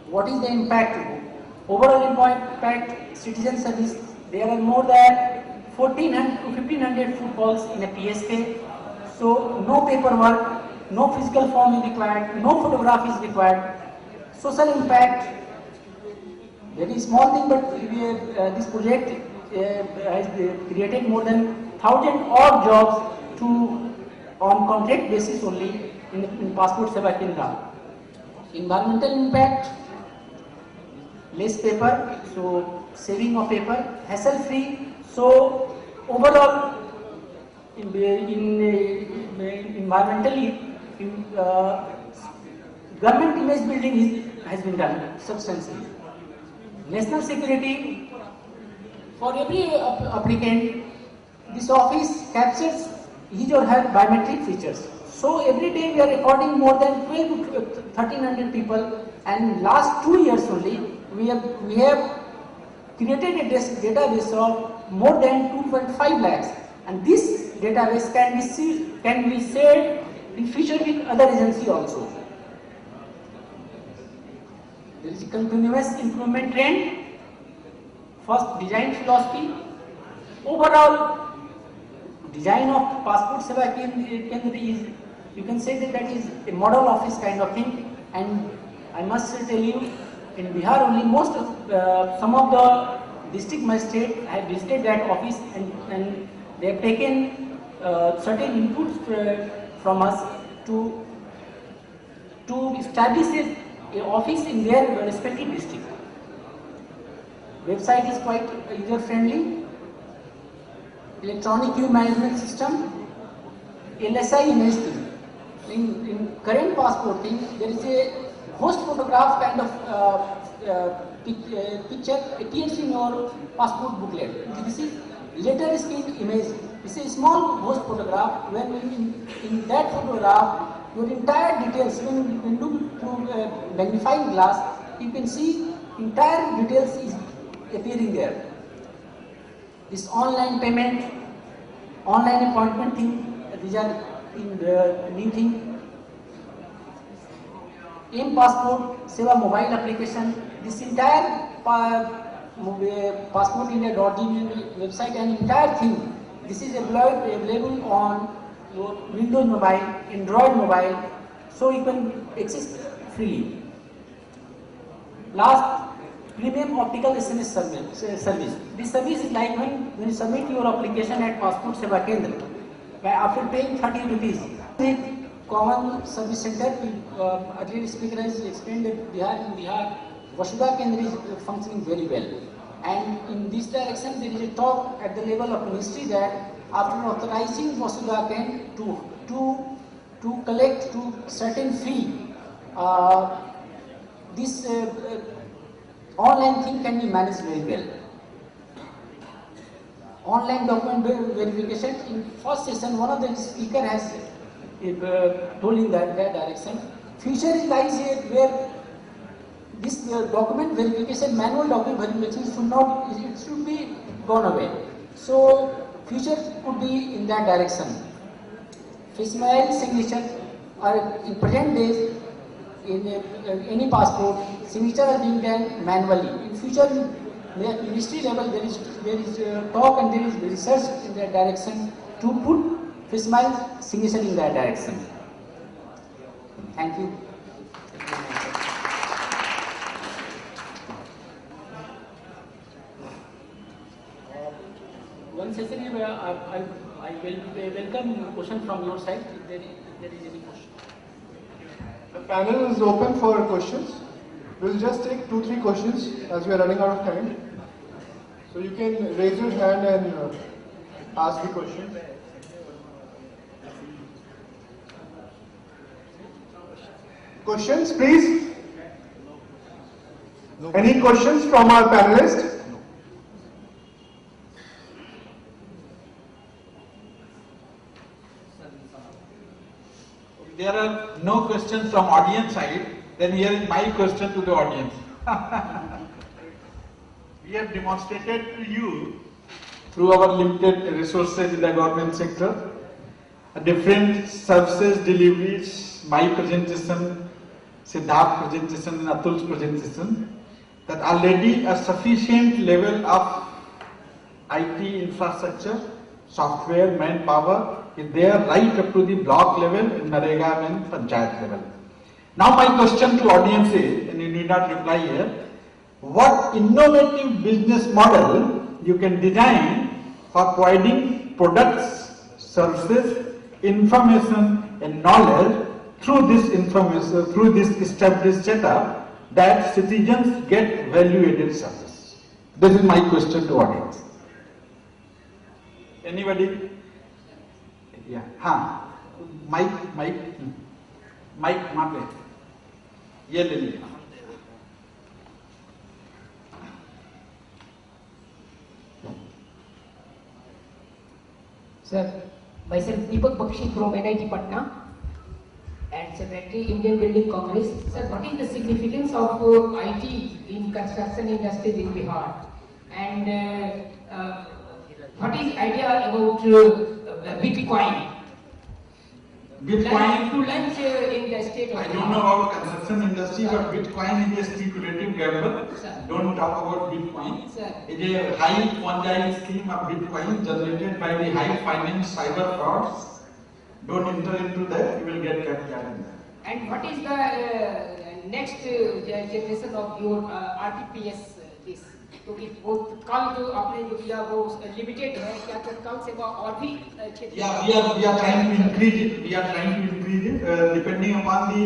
What is the impact? Overall impact, citizen service, there are more than 1,400 to 1,500 footfalls in a PSK. So no paperwork, no physical form is required, no photograph is required. Social impact, very small thing, but this project has created more than 1,000 odd jobs on contract basis only in Passport Seva Kendra. Environmental impact, less paper, so saving of paper, hassle free. So overall, environmentally, government image building has been done substantially. National security, for every applicant, this office captures his or her biometric features. So every day we are recording more than 12 to 1,300 people, and last 2 years only we have created a database of more than 2.5 lakhs, and this database can be shared in future with other agencies also. There is a continuous improvement trend. First, design philosophy. Overall, design of Passport Seva Kendra is, you can say that is a model office kind of thing, and I must tell you, in Bihar only some of the district magistrates have visited that office, and they have taken certain inputs from us to establish an office in their respective district. Website is quite user friendly. Electronic queue management system, LSI image thing. In current passport thing, there is a host photograph kind of picture appears in your passport booklet. This is later scanned image. This is a small host photograph. When in that photograph, your entire details, when you look through magnifying glass, you can see entire details is appearing there. This online payment, online appointment thing, these are in the new thing. M-Passport Seva mobile application, this entire passportindia.gov website and entire thing, this is available on your Windows mobile, Android mobile, so you can access freely. Last, premium optical SMS service. This service is like when you submit your application at Passport Seva Kendra, where after paying 30 rupees, the common service center, earlier speaker has explained that in Bihar, Vasudha Kendra is functioning very well. And in this direction, there is a talk at the level of ministry that after authorizing Vasudha Kendra to collect to certain fee, this online thing can be managed very well. Online document verification, in first session, one of the speaker has told in that direction. Future lies here where this document verification, manual document verification should be gone away. So future could be in that direction. Facsimile signature are in present days in any passport, signature are being done manually. In future, at ministry level, there is talk and there is research in that direction to put Facsimile signature in that direction. Thank you. One session, I will welcome question from your side if there is any question. The panel is open for questions. We'll just take 2-3 questions as we are running out of time. So you can raise your hand and ask the question. Questions, please? Any questions from our panelists? There are no questions from audience side, then here is my question to the audience. We have demonstrated to you through our limited resources in the government sector, different services deliveries, my presentation, Siddharth presentation and Atul's presentation, that already a sufficient level of IT infrastructure, software, manpower is there right up to the block level, in Narega and Panchayat level. Now my question to audience is, and you need not reply here, what innovative business model you can design for providing products, services, information and knowledge through this information, through this established setup, that citizens get value-added service? This is my question to audience. Anybody? Yeah. हाँ. Mic. वहाँ पे. ये ले लीजिए. Sir, myself Deepak Bakshi from NIT Patna and Secretary Indian Building Congress. Sir, what is the significance of IT in construction industry in Bihar? And what is idea about Bitcoin? Bitcoin. To launch in the state of I don't know about construction industry, but Bitcoin is a speculative gamble. Sir. Don't talk about Bitcoin. Sir. It is a high Ponzi scheme of Bitcoin generated by the high finance cyber frauds. Don't enter into that, you will get captured in that. And what is the next generation of your RTPS this? क्योंकि वो कल जो आपने जो किया वो limited है, क्या कल से वो और भी क्षेत्र? Yeah, we are trying to increase it. We are trying to increase it depending upon the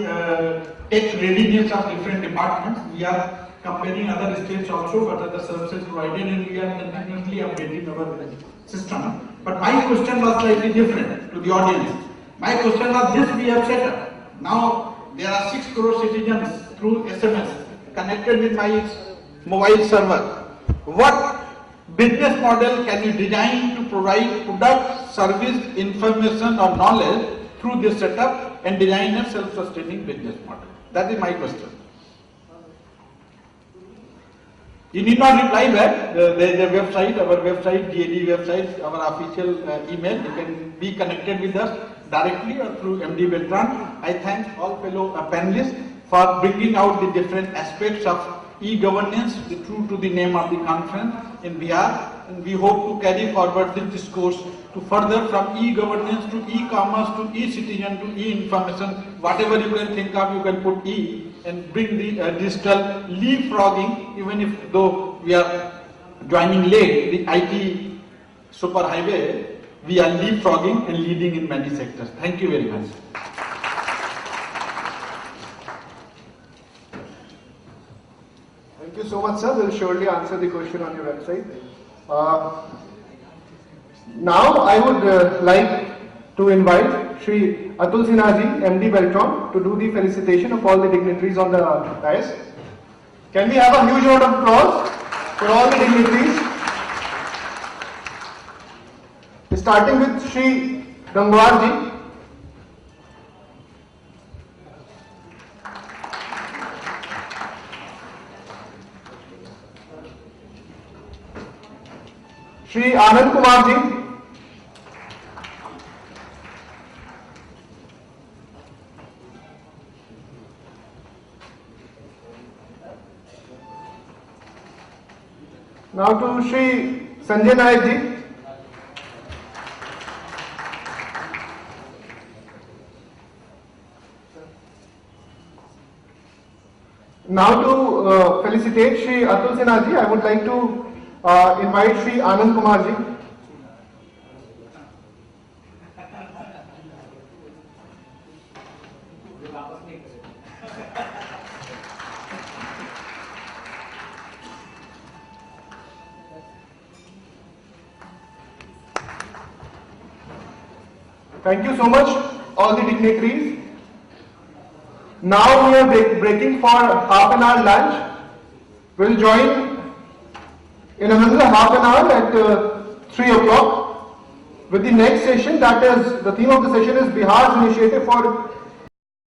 tech readiness of different departments. We are comparing other states also, what are the services provided, and we are continuously updating our system. But my question was slightly different to the audience. My question was this: we have set up. Now there are 6 crore citizens through SMS connected with my mobile server. What business model can you design to provide product, service, information or knowledge through this setup and design a self-sustaining business model? That is my question. You need not reply back. There is a website, our website, DAD website, our official email. You can be connected with us directly or through MD Beltran. I thank all fellow panelists for bringing out the different aspects of e-governance, true to the name of the conference in Bihar, and we hope to carry forward this discourse to further from e-governance to e-commerce to e-citizen to e-information, whatever you can think of, you can put e, and bring the digital leapfrogging, even if though we are joining late, the IT superhighway, we are leapfrogging and leading in many sectors. Thank you very much. Thank you so much, sir. We'll surely answer the question on your website. Now I would like to invite Shri Atul Sinha ji, MD Beltron, to do the felicitation of all the dignitaries on the dais. Can we have a huge round of applause for all the dignitaries? Starting with Shri Gangwar ji. Shri Anand Kumar ji. Now to Shri Sanjay Nayak ji. Now to felicitate Shri Atul Sinha ji, I would like to invite Shri Anand Kumar ji. Thank you so much, all the dignitaries. Now we are breaking for half an hour lunch. We'll join in another half an hour at 3 o'clock with the next session. That is, the theme of the session is Bihar's initiative for